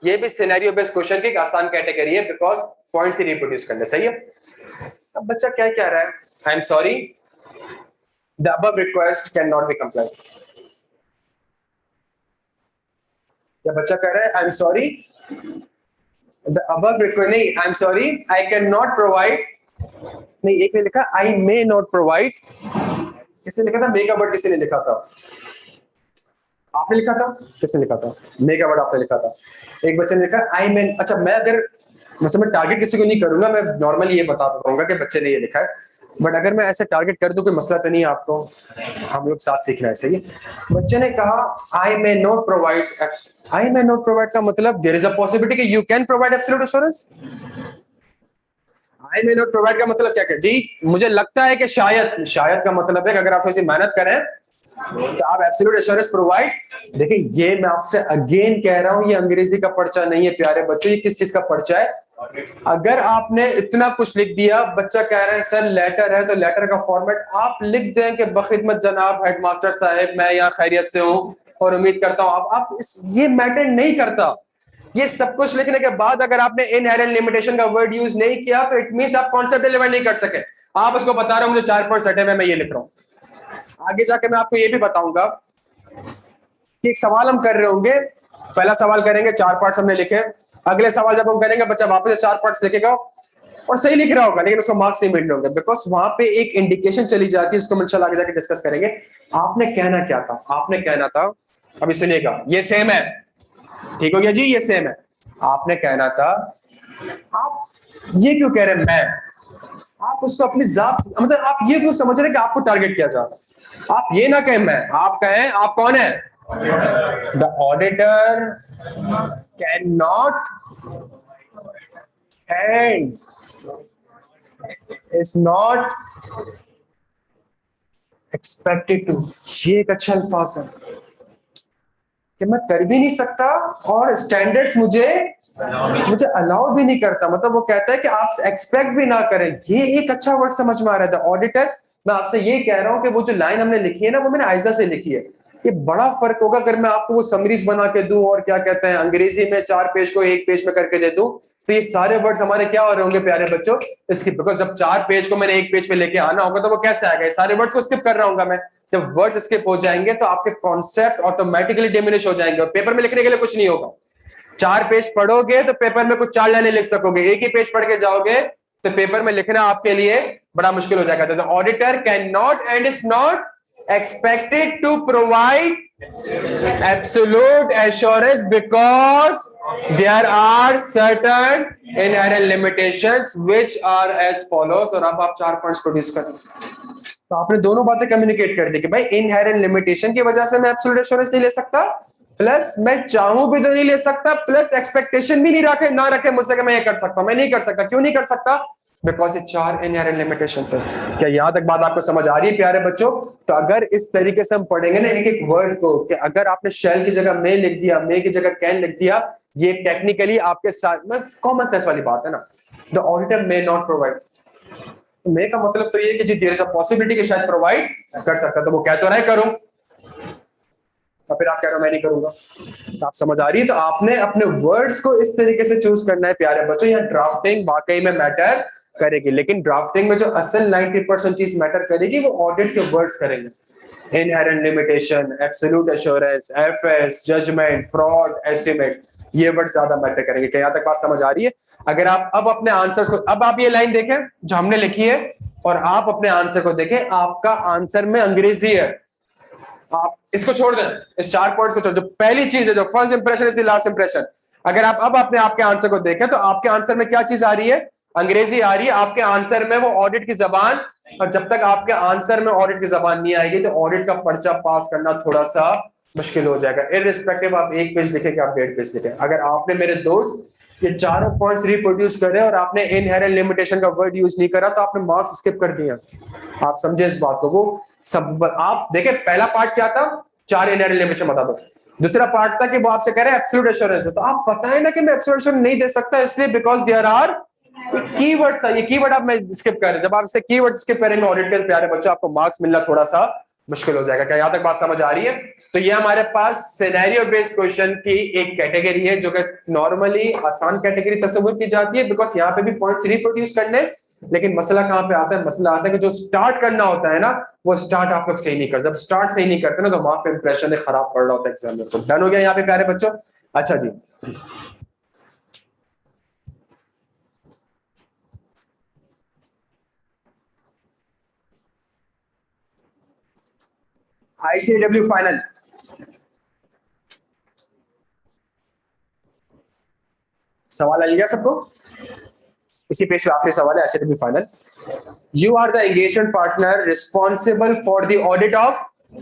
ये भी सिनेरियो बेस्ड क्वेश्चन की एक आसान कैटेगरी है, बिकॉज पॉइंट्स ही रिप्रोड्यूस करने, सही है। अब बच्चा क्या कह रहा है, I am sorry the above request can not be complied, या बच्चा कह रहा है I am sorry the above request, नहीं I am sorry I can not provide, नहीं एक ने लिखा आई मे नॉट प्रोवाइड, किसने लिखा था, मे का वर्ड किसने लिखा था, आपने लिखा था, किसने लिखा था, मे का वर्ड आपने लिखा था। एक बच्चे ने लिखा आई मे, अच्छा मैं अगर वैसे मैं टारगेट किसी को नहीं करूंगा, मैं नॉर्मली ये बता दूंगा कि बच्चे ने ये लिखा है, बट अगर मैं ऐसे टारगेट कर दूं कोई मसला तो नहीं है आपको, हम लोग साथ सीखना है, सही है। बच्चे ने कहा I may not provide, I may not provide का मतलब देयर इज अ पॉसिबिलिटी कि you can provide absolute assurance. I may not provide का मतलब क्या है जी, मुझे लगता है कि शायद, शायद का मतलब है कि अगर आप ऐसी मेहनत करें तो आप एब्सोल्यूट एश्योरेंस प्रोवाइड। देखिए ये मैं आपसे अगेन कह रहा हूं, ये अंग्रेजी का पर्चा नहीं है प्यारे बच्चों, ये किस चीज का पर्चा है। अगर आपने इतना कुछ लिख दिया, बच्चा कह रहा है सर लेटर है, तो लेटर का फॉर्मेट आप लिख दें कि बखिदमत जनाब हेडमास्टर साहब मैं यहाँ खैरियत से हूँ और उम्मीद करता हूँ आप इस, ये मैटर नहीं करता। ये सब कुछ लिखने के बाद अगर आपने इनहेरेंट लिमिटेशन का वर्ड यूज नहीं किया तो इट मींस आप कॉन्सेप्ट डिलीवर नहीं कर सके। आप उसको बता रहे हो मुझे 4 पॉइंट सटे में, मैं ये लिख रहा हूँ। आगे जाके मैं आपको ये भी बताऊंगा कि एक सवाल हम कर रहे होंगे, पहला सवाल करेंगे 4 पार्ट्स हमने लिखे, अगले सवाल जब हम करेंगे बच्चा वापस से 4 पार्ट्स लिखेगा और सही लिख रहा होगा लेकिन उसको मार्क्स नहीं मिलने होंगे, बिकॉज वहां पे एक इंडिकेशन चली जाती है, इसको हम इंशाल्लाह आगे जाके डिस्कस करेंगे। आपने कहना क्या था, आपने कहना था, अभी सुनिएगा, ये सेम है, ठीक हो गया जी, ये सेम है। आपने कहना था आप ये क्यों कह रहे हैं, मैं, आप उसको अपनी जात, मतलब आप ये क्यों समझ रहे हैं कि आपको टारगेट किया जा रहा है? आप ये ना कहें मैं, आप कहें आप कौन है? The auditor can not and is not expected to. ये एक अच्छा अल्फाज है कि मैं कर भी नहीं सकता और स्टैंडर्ड्स मुझे अलाउ भी नहीं करता। मतलब वो कहता है कि आप एक्सपेक्ट भी ना करें। ये एक अच्छा वर्ड समझ में आ रहा था ऑडिटर। मैं आपसे ये कह रहा हूं कि वो जो लाइन हमने लिखी है ना, वो मैंने आयजा से लिखी है। ये बड़ा फर्क होगा अगर मैं आपको वो समरीज बना के दूं और क्या कहते हैं अंग्रेजी में 4 पेज को 1 पेज में करके दे दूं, तो ये सारे वर्ड्स हमारे क्या हो रहे होंगे प्यारे बच्चों? इसकी, बिकॉज जब 4 पेज को मैंने 1 पेज पे लेके आना होगा तो वो कैसे आएगा? सारे वर्ड्स को स्किप कर रहा हूँ मैं। जब वर्ड्स स्किप हो जाएंगे तो आपके कॉन्सेप्ट ऑटोमेटिकली डिमिनिश हो जाएंगे और पेपर में लिखने के लिए कुछ नहीं होगा। 4 पेज पढ़ोगे तो पेपर में कुछ 4 लाइनें लिख सकोगे, एक ही पेज पढ़ के जाओगे तो पेपर में लिखना आपके लिए बड़ा मुश्किल हो जाएगा। तो auditor can not and is not expected to provide absolute assurance because there are certain inherent limitations which are as follows। और अब आप 4 पॉइंट्स प्रोड्यूस करें तो आपने दोनों बातें कम्युनिकेट कर दी कि भाई इनहेरेंट लिमिटेशन की वजह से मैं एब्सोल्यूट एश्योरेंस नहीं ले सकता, प्लस मैं चाहूं भी तो नहीं ले सकता, प्लस एक्सपेक्टेशन भी नहीं रखे मुझसे कि मैं ये कर सकता हूं। मैं नहीं कर सकता। क्यों नहीं कर सकता? बिकॉज ये 4 इनहेरेंट लिमिटेशंस है। क्या यहां तक बात आपको समझ आ रही है प्यारे बच्चों? तो अगर इस तरीके से हम पढ़ेंगे ना एक एक वर्ड को, कि अगर आपने शेल की जगह मे लिख दिया, मे की जगह कैन लिख दिया, ये टेक्निकली आपके साथ में कॉमन सेंस वाली बात है ना। The auditor may not provide, may का मतलब तो ये कि जी देयर इज अ पॉसिबिलिटी कि शायद प्रोवाइड कर सकता, तो वो कह तो रहा है करूं, और फिर आप कह रहे हो मैं नहीं करूंगा। तो आप समझ आ रही है? तो आपने अपने वर्ड्स को इस तरीके से चूज करना है प्यारे बच्चों। यहाँ ड्राफ्टिंग वाकई में मैटर करेगी, लेकिन ड्राफ्टिंग में जो असल 90% चीज मैटर करेगी वो ऑडिट के वर्ड्स करेंगे। Inherent limitation, absolute assurance, FS, judgement, fraud, estimate, ये वर्ड ज्यादा मैटर करेंगे। क्या यहाँ तक बात समझ आ रही है? अगर आप अब अपने आंसर्स को, अब आप ये लाइन देखें जो हमने लिखी है और आप अपने आंसर को देखें, आपका आंसर में अंग्रेजी है। आप इसको छोड़ दें, इस 4 पॉइंट्स को छोड़। जो पहली चीज है, जो first impression is the last impression. अगर आप अब अपने आपके आंसर को देखें तो आपके आंसर में क्या चीज आ रही है? अंग्रेजी आ रही है आपके आंसर में, वो ऑडिट की जबान। और जब तक आपके आंसर में ऑडिट की जबान नहीं आएगी तो ऑडिट का पर्चा पास करना थोड़ा सा मुश्किल हो जाएगा। इररिस्पेक्टिव आप 1 पेज लिखे कि आप 1.5 पेज लिखे। अगर आपने मेरे दोस्त ये चारों पॉइंट्स रिप्रोड्यूस करे और आपने इनहेरेंट लिमिटेशन का वर्ड यूज नहीं करा तो आपने मार्क्स स्किप कर दिया। आप समझे इस बात को? वो सब आप देखें, पहला पार्ट क्या था? 4 इनहेरेंट लिमिटेशन बता दो। दूसरा पार्ट था कि वो आपसे कह रहे हैं एब्सोल्यूट एश्योरेंस, तो आप पता है ना कि मैं एब्सोल्यूट एश्योरेंस नहीं दे सकता, इसलिए बिकॉज देयर आर कीवर्ड था। ये कीवर्ड आप मैं स्किप कर रहे। जब आप इससे कीवर्ड स्किप करेंगे ऑडिट के प्यारे बच्चों, आपको मार्क्स मिलना थोड़ा सा मुश्किल हो जाएगा। क्या यहां तक बात समझ आ रही है? तो ये हमारे पास सिनेरियो बेस्ड क्वेश्चन की एक कैटेगरी है जो कि नॉर्मली आसान कैटेगरी तस्वीर की जाती है, बिकॉज यहाँ पे भी पॉइंट्स रिप्रोड्यूस करने। लेकिन मसला कहाँ पे आता है? मसला आता है कि जो स्टार्ट करना होता है ना, वो स्टार्ट आप लोग सही नहीं करते। जब स्टार्ट सही नहीं करते ना तो वहां पे इंप्रेशन खराब पड़ रहा होता है एग्जाम में। तो डन हो गया यहाँ पे प्यारे बच्चों? अच्छा जी, ICAW फाइनल सवाल आ गया सबको? इसी पेज पे आखिरी सवाल है, ICAW final. You are the engagement partner responsible for the audit of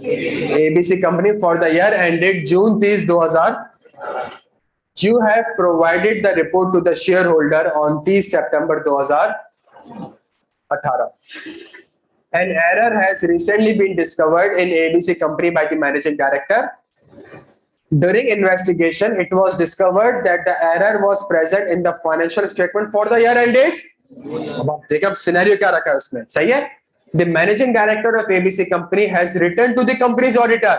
ABC company for the year ended June 30, 2000। You have provided the report to the shareholder on 30 September 2018। An error has recently been discovered in ABC company by the managing director। During investigation, it was discovered that the error was present in the financial statement for the year ended। अब आप देखिए अब scenario क्या रखा है उसने, सही है? The managing director of ABC company has written to the company's auditor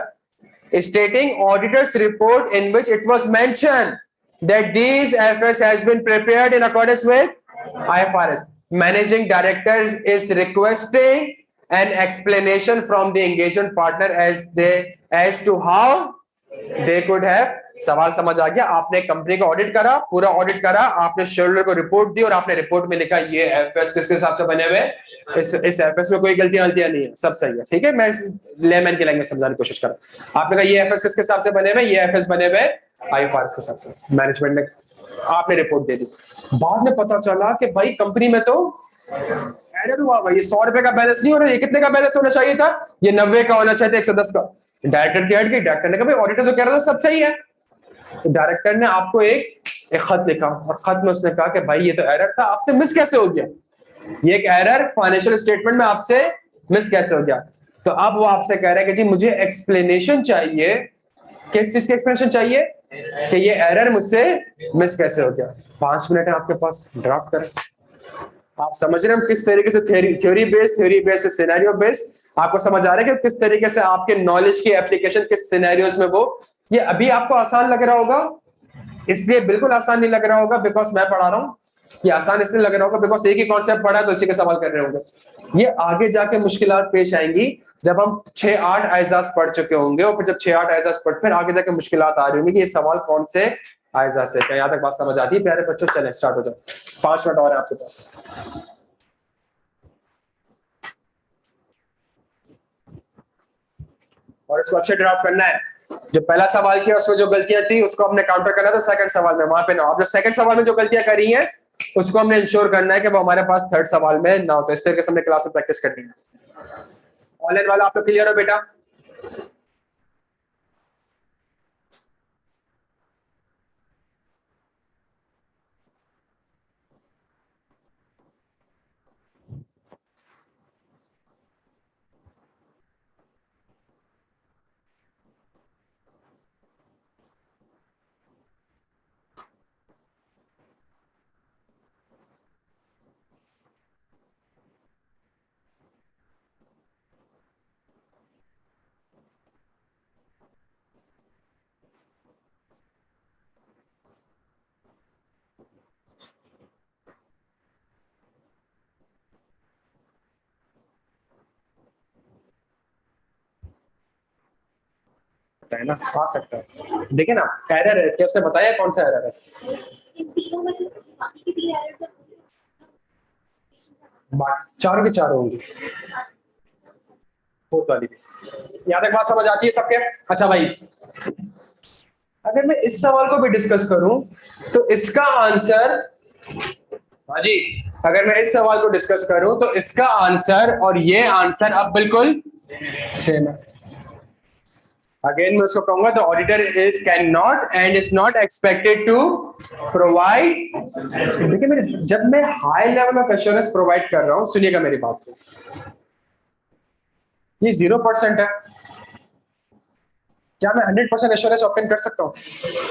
stating auditor's report in which it was mentioned that these FS has been prepared in accordance with IFRS। Managing director is requesting an explanation from the engagement partner as to how they could have। सवाल समझ आ गया? आपने company का audit करा, पूरा audit करा, आपने shareholder को रिपोर्ट दी और आपने रिपोर्ट में लिखा ये एफएस किसके हिसाब से बने हुए, इस एफएस में कोई गलतियां नहीं है, सब सही है। ठीक है, मैं लेमैन की लैंग्वेज समझाने की कोशिश कर रहा हूं। आपने कहा ये एफएस किसके हिसाब से बने हुए, ये एफएस बने हुए आईएफआरएस के हिसाब से। मैनेजमेंट ने, आपने रिपोर्ट दे दी। बाद में पता चला कि भाई कंपनी में तो एरर हुआ भाई, ये 100 रुपए का बैलेंस नहीं हो रहा, ये कितने का बैलेंस होना चाहिए था, ये 90 का होना चाहिए था, 110 का। डायरेक्टर की हट गई, डायरेक्टर ने कहा भाई ऑडिटर तो कह रहा था सब सही है। तो डायरेक्टर ने आपको एक खत लिखा और खत में उसने कहा कि भाई ये तो एरर था, आपसे मिस कैसे हो गया, ये एक एरर फाइनेंशियल स्टेटमेंट में आपसे मिस कैसे हो गया। तो अब वो आपसे कह रहा है कि जी मुझे एक्सप्लेनेशन चाहिए, किस चीज की एक्सप्लेनेशन चाहिए कि ये एरर मुझसे मिस कैसे हो गया। 5 मिनट है आपके पास, ड्राफ्ट करें। आप समझ रहे हैं किस तरीके से थ्योरी बेस्ड सिनेरियो बेस्ड, आपको समझ आ रहा है कि किस तरीके से आपके नॉलेज की एप्लीकेशन किस सिनेरियोज में वो, ये अभी आपको आसान लग रहा होगा, इसलिए बिल्कुल आसान नहीं लग रहा होगा बिकॉज मैं पढ़ा रहा हूँ। ये आसान इसलिए लग रहा होगा बिकॉज एक ही कॉन्सेप्ट पढ़ा है तो इसी के सवाल कर रहे होंगे। ये आगे जाके मुश्किलात पेश आएंगी जब हम 6-8 एजाज पढ़ चुके होंगे, और फिर जब 6-8 एजाज पढ़ फिर आगे जाके मुश्किलात आ रही होंगी कि ये सवाल कौन से एजाज से। क्या यहाँ तक बात समझ आती है प्यारे बच्चों? चले स्टार्ट हो जाओ, 5 मिनट और है आपके पास। और इसको अच्छे ड्राफ्ट करना है। जो पहला सवाल किया उसमें जो गलतियां थी उसको हमने काउंटर करना था सेकंड सवाल में, वहां पे ना। अब जो सेकंड सवाल में जो गलतियां करी हैं उसको हमने इंश्योर करना है कि वो हमारे पास थर्ड सवाल में ना हो। तो इस तरीके से हमने क्लास में प्रैक्टिस करनी है। ऑनलाइन वाला आप लोग क्लियर हो बेटा? है ना, आ सकता है। देखिए ना एरर है क्या, उसने बताया कौन सा एरर है? चारों की चारों होंगी, फोर्थ वाली भी। यहाँ तक बात समझ आती है सबके? अच्छा भाई, अगर मैं इस सवाल को भी डिस्कस करूं तो इसका आंसर, हाँ जी, अगर मैं इस सवाल को डिस्कस करूं तो इसका आंसर और ये आंसर अब बिल्कुल सेम है। अगेन मैं उसको कहूंगा तो auditor is can not and is not expected to provide. देखिए मेरे, जब मैं high level of assurance provide कर रहा हूं, सुनिएगा मेरी बात को, ये 0% है। क्या मैं 100% एश्योरेंस ऑब्टेन कर सकता हूँ?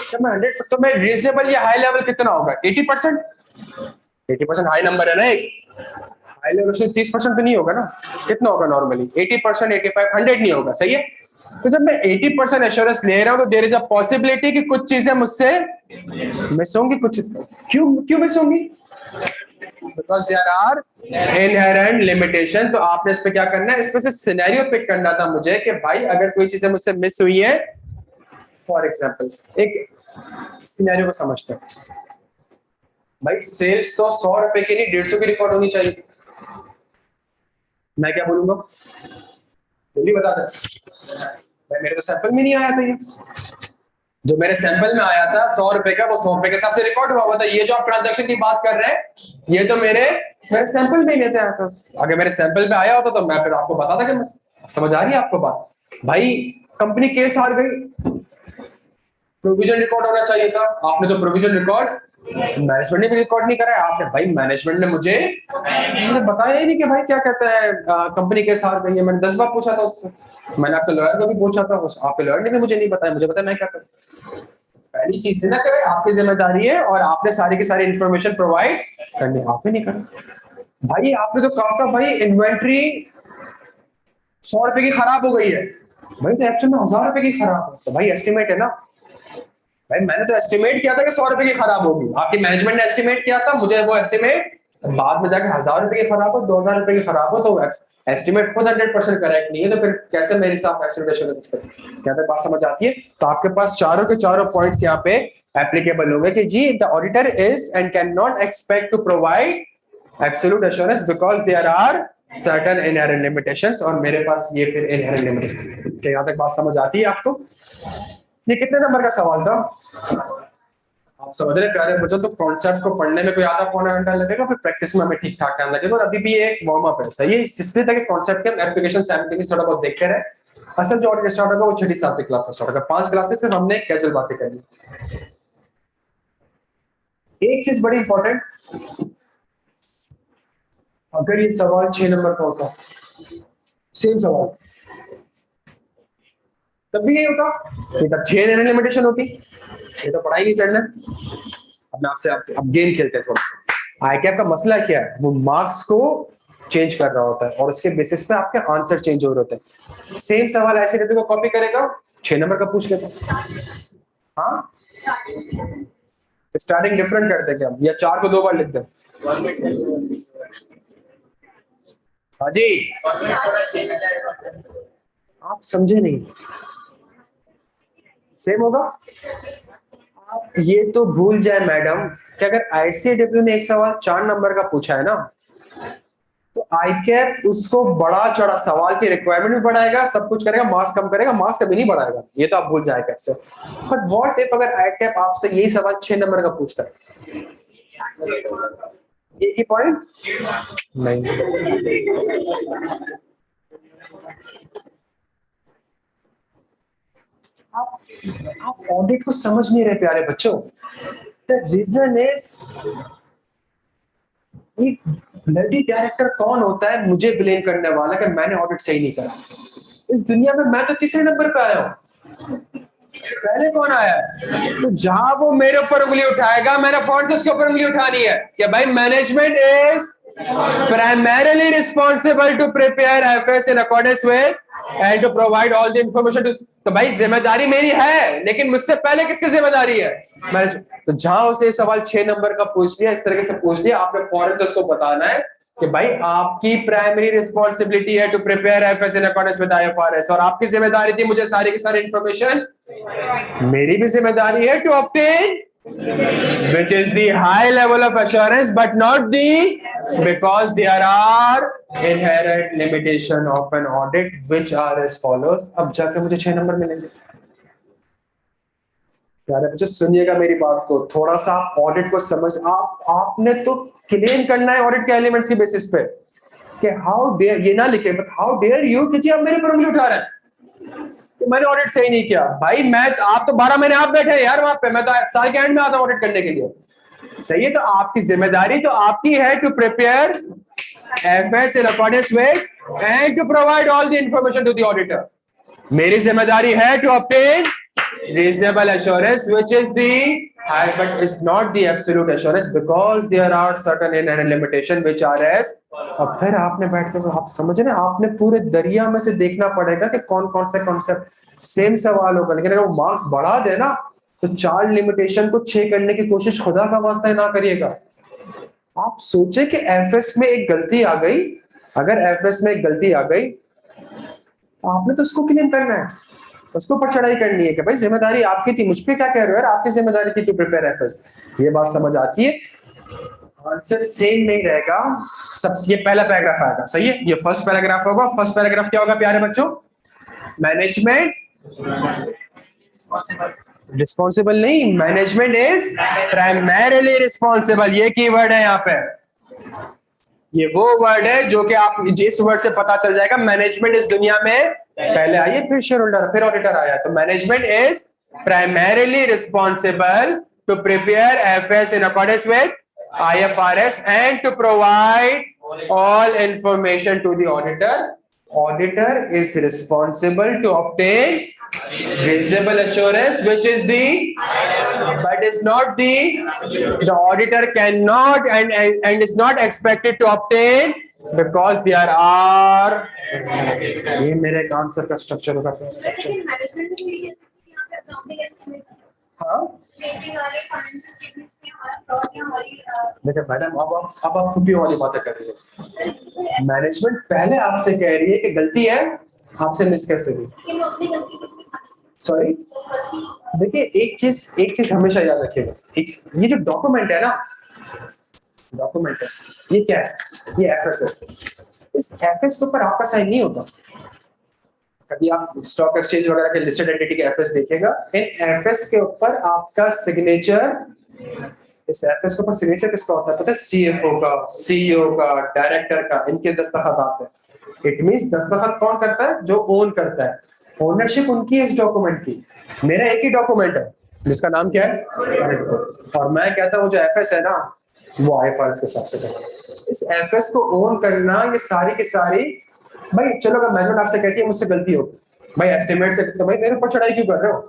क्या मैं 100, तो मैं रीजनेबल या हाई लेवल कितना होगा? 80%। 80% हाई नंबर है ना, एक हाई लेवल से 30% तो नहीं होगा ना, कितना होगा नॉर्मली? 80%, 85, 100 नहीं होगा, सही है। तो जब मैं 80% एश्योरेंस ले रहा हूं तो देयर इज अ पॉसिबिलिटी कि कुछ चीजें मुझसे मिस होंगी। कुछ क्यों क्यों मिस होंगी? Because there are inherent limitation. तो आपने इस पे क्या करना है, इस पे से सिनेरियो पिक करना था मुझे कि भाई अगर कोई चीजें मुझसे मिस हुई है, फॉर एग्जाम्पल एक सिनेरियो को समझते हैं। भाई सेल्स तो 100 रुपए की नहीं 150 की रिकॉर्ड होनी चाहिए। मैं क्या बोलूंगा? जल्दी बता दे भाई, मेरे तो सैंपल में नहीं आया था ये। जो मेरे सैंपल में आया था 100 रुपए का, वो 100 रुपए के हिसाब से रिकॉर्ड हुआ था। ये जो आप ट्रांजैक्शन की बात कर रहे हैं ये तो मेरे सैंपल में ही लेते हैं। अगर मेरे सैंपल में आया होता तो मैं फिर आपको बताता कि समझ आ रही है आपको बात? भाई कंपनी केस हार गई, प्रोविजन रिकॉर्ड होना चाहिए था, आपने तो प्रोविजन रिकॉर्ड, मैनेजमेंट ने भी रिकॉर्ड नहीं करा है आपने। भाई मैनेजमेंट ने मुझे बताया ही नहीं कि भाई क्या कहते हैं कंपनी केस हार गई है। मैंने 10 बार पूछा था उससे, मैंने आपके लॉयर को भी पूछा था, आपके लॉयर ने भी मुझे नहीं बताया, मुझे बताया मैं क्या करूं। पहली चीज थी ना कि आपकी जिम्मेदारी है और आपने सारी की सारी इंफॉर्मेशन प्रोवाइड करनी, आपने नहीं करा। भाई आपने तो कहा था भाई इन्वेंट्री 100 रुपए की खराब हो गई है, भाई तो एक्चुअल में 1000 रुपए की खराब है, तो भाई एस्टिमेट है ना। भाई मैंने तो एस्टिमेट किया था कि 100 रुपए की खराब होगी, आपकी मैनेजमेंट ने एस्टिमेट किया था, मुझे वो एस्टिमेट बाद में जाके 1000 रुपए की खराब हो, 2000 रुपए की खराब हो, तो एस्टिमेट खुद 100% करेक्ट नहीं है, तो फिर कैसे मेरे साथ एक्सेलरेशन क्या बात समझ आती है? तो आपके पास चारों के चारों पॉइंट्स यहाँ पे एप्लीकेबल होंगे कि जी the auditor is and can not expect to provide absolute assurance because there are certain inherent limitations, और मेरे पास ये फिर इनहेरेंट लिमिटेशन। क्या यहाँ तक बात समझ आती है आपको? ये कितने नंबर का सवाल था? आप समझ रहे प्यारे बच्चों, तो कॉन्सेप्ट को पढ़ने में कोई आधा पौना घंटा लगेगा, फिर प्रैक्टिस में हमें ठीक ठाक टाइम लगेगा, और अभी भी एक वार्म अप है, सही है, इसलिए ताकि कॉन्सेप्ट के एप्लीकेशन साइमल्टेनियस थोड़ा बहुत देखते रहे। असल जो ऑडियो स्टार्ट होगा वो 6ठी-7वीं क्लास से स्टार्ट होगा, 5 क्लासेस सिर्फ हमने कैजुअल बातें करनी। एक चीज बड़ी इंपॉर्टेंट, अगर ये सवाल 6 नंबर का होता, सेम सवाल, तब भी यही होता, ये तब 6 देने लिमिटेशन होती, ये तो पढ़ाई नहीं करना। अब मैं आपसे अब गेम खेलते हैं थोड़ा सा। आईकैप का मसला क्या है, वो मार्क्स को चेंज कर रहा होता है और उसके बेसिस पे आपके आंसर चेंज हो रहे होते हैं। सेम सवाल ऐसे करते को कॉपी करेगा, 6 नंबर का पूछ लेता। हाँ, स्टार्टिंग डिफरेंट करते क्या, या 4 को 2 बार लिख दे। हाँ जी, आप समझे नहीं, सेम होगा। आप ये तो भूल जाए मैडम कि अगर आईसीडब्ल्यू ने एक सवाल 4 नंबर का पूछा है ना, तो आईकैप उसको बड़ा चौड़ा सवाल की रिक्वायरमेंट भी बढ़ाएगा, सब कुछ करेगा, मार्क्स कम करेगा, मार्क्स कभी नहीं बढ़ाएगा, ये तो आप भूल जाए कैसे। बट व्हाट इफ अगर आईकैप आपसे यही सवाल 6 नंबर का पूछता है, एक ही पॉइंट नहीं, आप ऑडिट को समझ नहीं रहे प्यारे बच्चों। द रीजन इज, एक ब्लडी डायरेक्टर कौन होता है मुझे ब्लेम करने वाला कि मैंने ऑडिट सही नहीं करा। इस दुनिया में मैं तो तीसरे नंबर पे आया हूँ, पहले कौन आया है? तो जहां वो मेरे ऊपर उंगली उठाएगा, मैंने फौरन से उसके ऊपर उंगली उठानी है कि भाई management is primarily responsible to prepare FS in accordance with and to provide all the information to। तो भाई जिम्मेदारी मेरी है, लेकिन मुझसे पहले किसकी जिम्मेदारी है? तो जहां उसने सवाल 6 नंबर का पूछ लिया, इस तरह से पूछ लिया, आपने फौरन से उसको बताना है कि भाई आपकी प्राइमरी रिस्पॉन्सिबिलिटी है to prepare FS in accordance with IFRS, और आपकी जिम्मेदारी थी मुझे सारी की सारी इंफॉर्मेशन, मेरी भी जिम्मेदारी है to obtain which is the high level of assurance but not the, because there are inherent limitation of an audit which are as follows। अब जाके मुझे 6 नंबर मिलेंगे। यार बच्चे सुनिएगा मेरी बात को, थोड़ा सा ऑडिट को समझ, आपने तो क्लेम करना है ऑडिट के एलिमेंट्स के बेसिस पे कि हाउ डेयर, ये ना लिखे बट हाउ डेयर यू कि जी आप मेरे पर उंगली उठा रहे हैं कि मैंने ऑडिट सही नहीं किया। भाई मैं, आप तो 12 महीने आप बैठे हैं यार वहां पे, मैं तो साल के एंड में आता हूं ऑडिट करने के लिए, सही है। तो आपकी जिम्मेदारी तो आपकी है to prepare FS in accordance with and to provide all the information to the auditor. मेरी जिम्मेदारी है to obtain reasonable assurance which is the high but is not the absolute assurance because there are certain inherent limitation which are as। अब फिर आपने बैठ कर, आप समझ रहे हैं, आपने पूरे दरिया में से देखना पड़ेगा कि कौन कौन सा कॉन्सेप्ट सेम सवाल होगा, लेकिन अगर वो मार्क्स बढ़ा देना तो 4 लिमिटेशन को 6 करने की कोशिश खुदा का वास्ता ना करिएगा। आप सोचे कि एफएस में एक गलती आ गई, अगर एफएस में एक गलती आ गई आपने तो उसको क्लेम करना है, उसके ऊपर चढ़ाई करनी है कि भाई जिम्मेदारी आपकी थी, मुझ पे क्या कह रहे हो यार, आपकी जिम्मेदारी थी टू प्रिपेयर एफएस। ये बात समझ आती है। आंसर सेम नहीं रहेगा, सबसे ये पहला पैराग्राफ आएगा, सही है, ये फर्स्ट पैराग्राफ होगा। फर्स्ट पैराग्राफ क्या होगा प्यारे बच्चों? मैनेजमेंट रिस्पॉन्सिबल नहीं, मैनेजमेंट इज प्राइमरीली रिस्पॉन्सिबल, ये कीवर्ड है यहाँ पे, ये वो वर्ड है जो कि आप जिस वर्ड से पता चल जाएगा मैनेजमेंट इस दुनिया में पहले आई है, फिर शेयर होल्डर, फिर ऑडिटर आया। तो management is primarily responsible to prepare FS in accordance with IFRS and to provide all information to the auditor। Auditor is responsible to obtain reasonable assurance which is the, but is not the auditor cannot and is not expected to obtain because there are, ये मेरे answer का structure होगा। हाँ देखिए madam, अब आप खुद वाली बातें कर रही है। मैनेजमेंट पहले आपसे कह रही है कि गलती है, आपसे मिस कैसे हुई? सॉरी, देखिए एक चीज हमेशा याद रखिएगा, ये जो डॉक्यूमेंट है ना, डॉक्यूमेंट है, ये क्या है? ये एफएस है। इस एफएस के ऊपर आपका साइन नहीं होता। कभी आप स्टॉक एक्सचेंज वगैरह के लिस्टेड एंटिटी के एफएस देखिएगा, इन एफएस के ऊपर आपका सिग्नेचर इस एफएस के ऊपर सिग्नेचर किसका होता है पता है? सीएफओ का, सीईओ का, डायरेक्टर का, इनके दस्तखत आते हैं। इट मींस दस्तखत कौन करता है? जो ओन करता है, ओनरशिप उनकी है इस डॉक्यूमेंट की। मेरा एक ही डॉक्यूमेंट है जिसका नाम क्या है? और मैं कहता हूँ जो एफएस है ना वो आईएफआरएस के हिसाब से करना। इस एफएस को ओन करना ये सारी की सारी, भाई चलो अगर मैनेजमेंट आपसे कहती है मुझसे गलती होगी, भाई एस्टिमेट से, तो भाई मेरे ऊपर चढ़ाई क्यों कर रहे हो?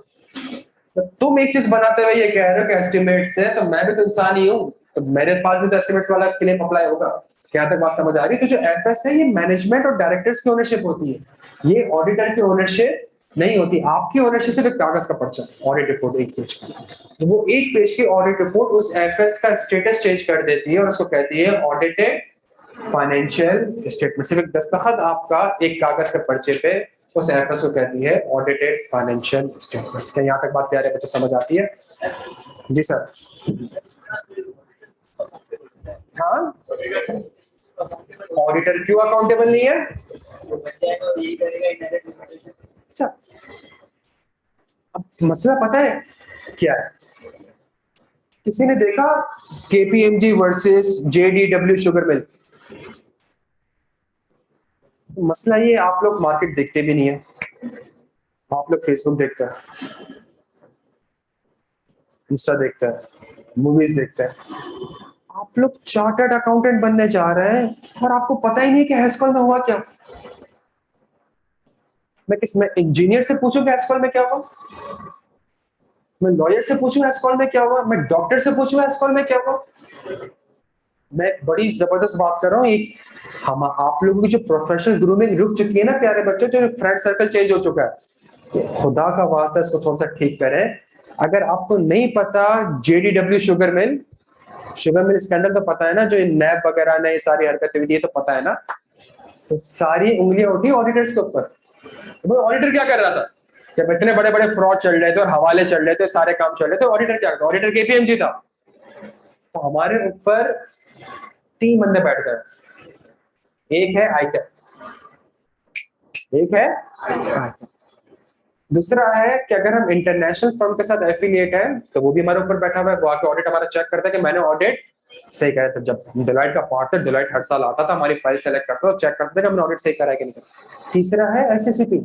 तो तुम एक चीज बनाते हुए ये कह रहे हो कि एस्टिमेट से, तो मैं भी तो इंसान ही हूँ, तो मेरे पास भी तो एस्टिमेट्स वाला क्लेम अप्लाई होगा। क्या तक बात समझ आ रही है? तो जो एफएस है ये मैनेजमेंट और डायरेक्टर्स की ओनरशिप होती है, ये ऑडिटर की ओनरशिप नहीं होती। आपकी ओनरशिप सिर्फ एक कागज का पर्चा, ऑडिट रिपोर्ट एक पेज का, तो वो एक पेज की ऑडिट रिपोर्ट उस एफएस का स्टेटस चेंज कर देती है और उसको कहती है ऑडिटेड फाइनेंशियल स्टेटमेंट। सिर्फ एक दस्तखत आपका एक कागज के पर्चे पे उस एफएस को कहती है ऑडिटेड फाइनेंशियल स्टेटमेंट्स। क्या यहाँ तक बात तैयार है बच्चे, समझ आती है? जी सर। हाँ, ऑडिटर क्यों अकाउंटेबल नहीं है? अच्छा, अब मसला पता है क्या है? किसी ने देखा केपीएमजी वर्सेस जेडीडब्ल्यू शुगर मिल? मसला ये, आप लोग मार्केट देखते भी नहीं है, आप लोग फेसबुक देखते हैं, इंस्टा देखते हैं, मूवीज देखते हैं। आप लोग चार्टर्ड अकाउंटेंट बनने जा रहे हैं और आपको पता ही नहीं कि हैस्कॉल में हुआ क्या। मैं इंजीनियर से पूछूं कि हैस्कॉल में क्या हुआ? मैं लॉयर से पूछूं हैस्कॉल में क्या हुआ? मैं डॉक्टर से पूछूं हैस्कॉल में क्या हुआ? मैं बड़ी जबरदस्त बात कर रहा हूँ। एक हम आप लोगों की जो प्रोफेशनल ग्रूमिंग रुक चुकी है ना प्यारे बच्चों, जो फ्रेंड सर्कल चेंज हो चुका है, खुदा का वास्ता इसको थोड़ा सा ठीक करें। अगर आपको नहीं पता जेडीडब्ल्यू शुगर मिल स्कैंडल तो पता है ना, जो नैब वगैरह ने सारी हरकतें हुई थी, तो पता है ना। तो सारी उंगलियां उठी ऑडिटर्स के ऊपर। तो ऑडिटर क्या कर रहा था जब इतने बड़े बड़े फ्रॉड चल रहे थे और हवाले चल रहे थे, सारे काम चल रहे थे? ऑडिटर क्या था? ऑडिटर केपीएमजी था। तो हमारे ऊपर 3 बंदे बैठ गए, एक है आईकैप, एक है दूसरा है कि अगर हम इंटरनेशनल फर्म के साथ एफिलिएट है तो वो भी हमारे ऊपर बैठा हुआ है, वो आके ऑडिट हमारा चेक करता है कि मैंने ऑडिट सही करा था। जब डिलाइट का पार्ट था, डिलाइट हर साल आता था, हमारी फाइल सेलेक्ट करता था, चेक करता था कि हमने ऑडिट सही करा है कि नहीं। तीसरा है एसएससीपी,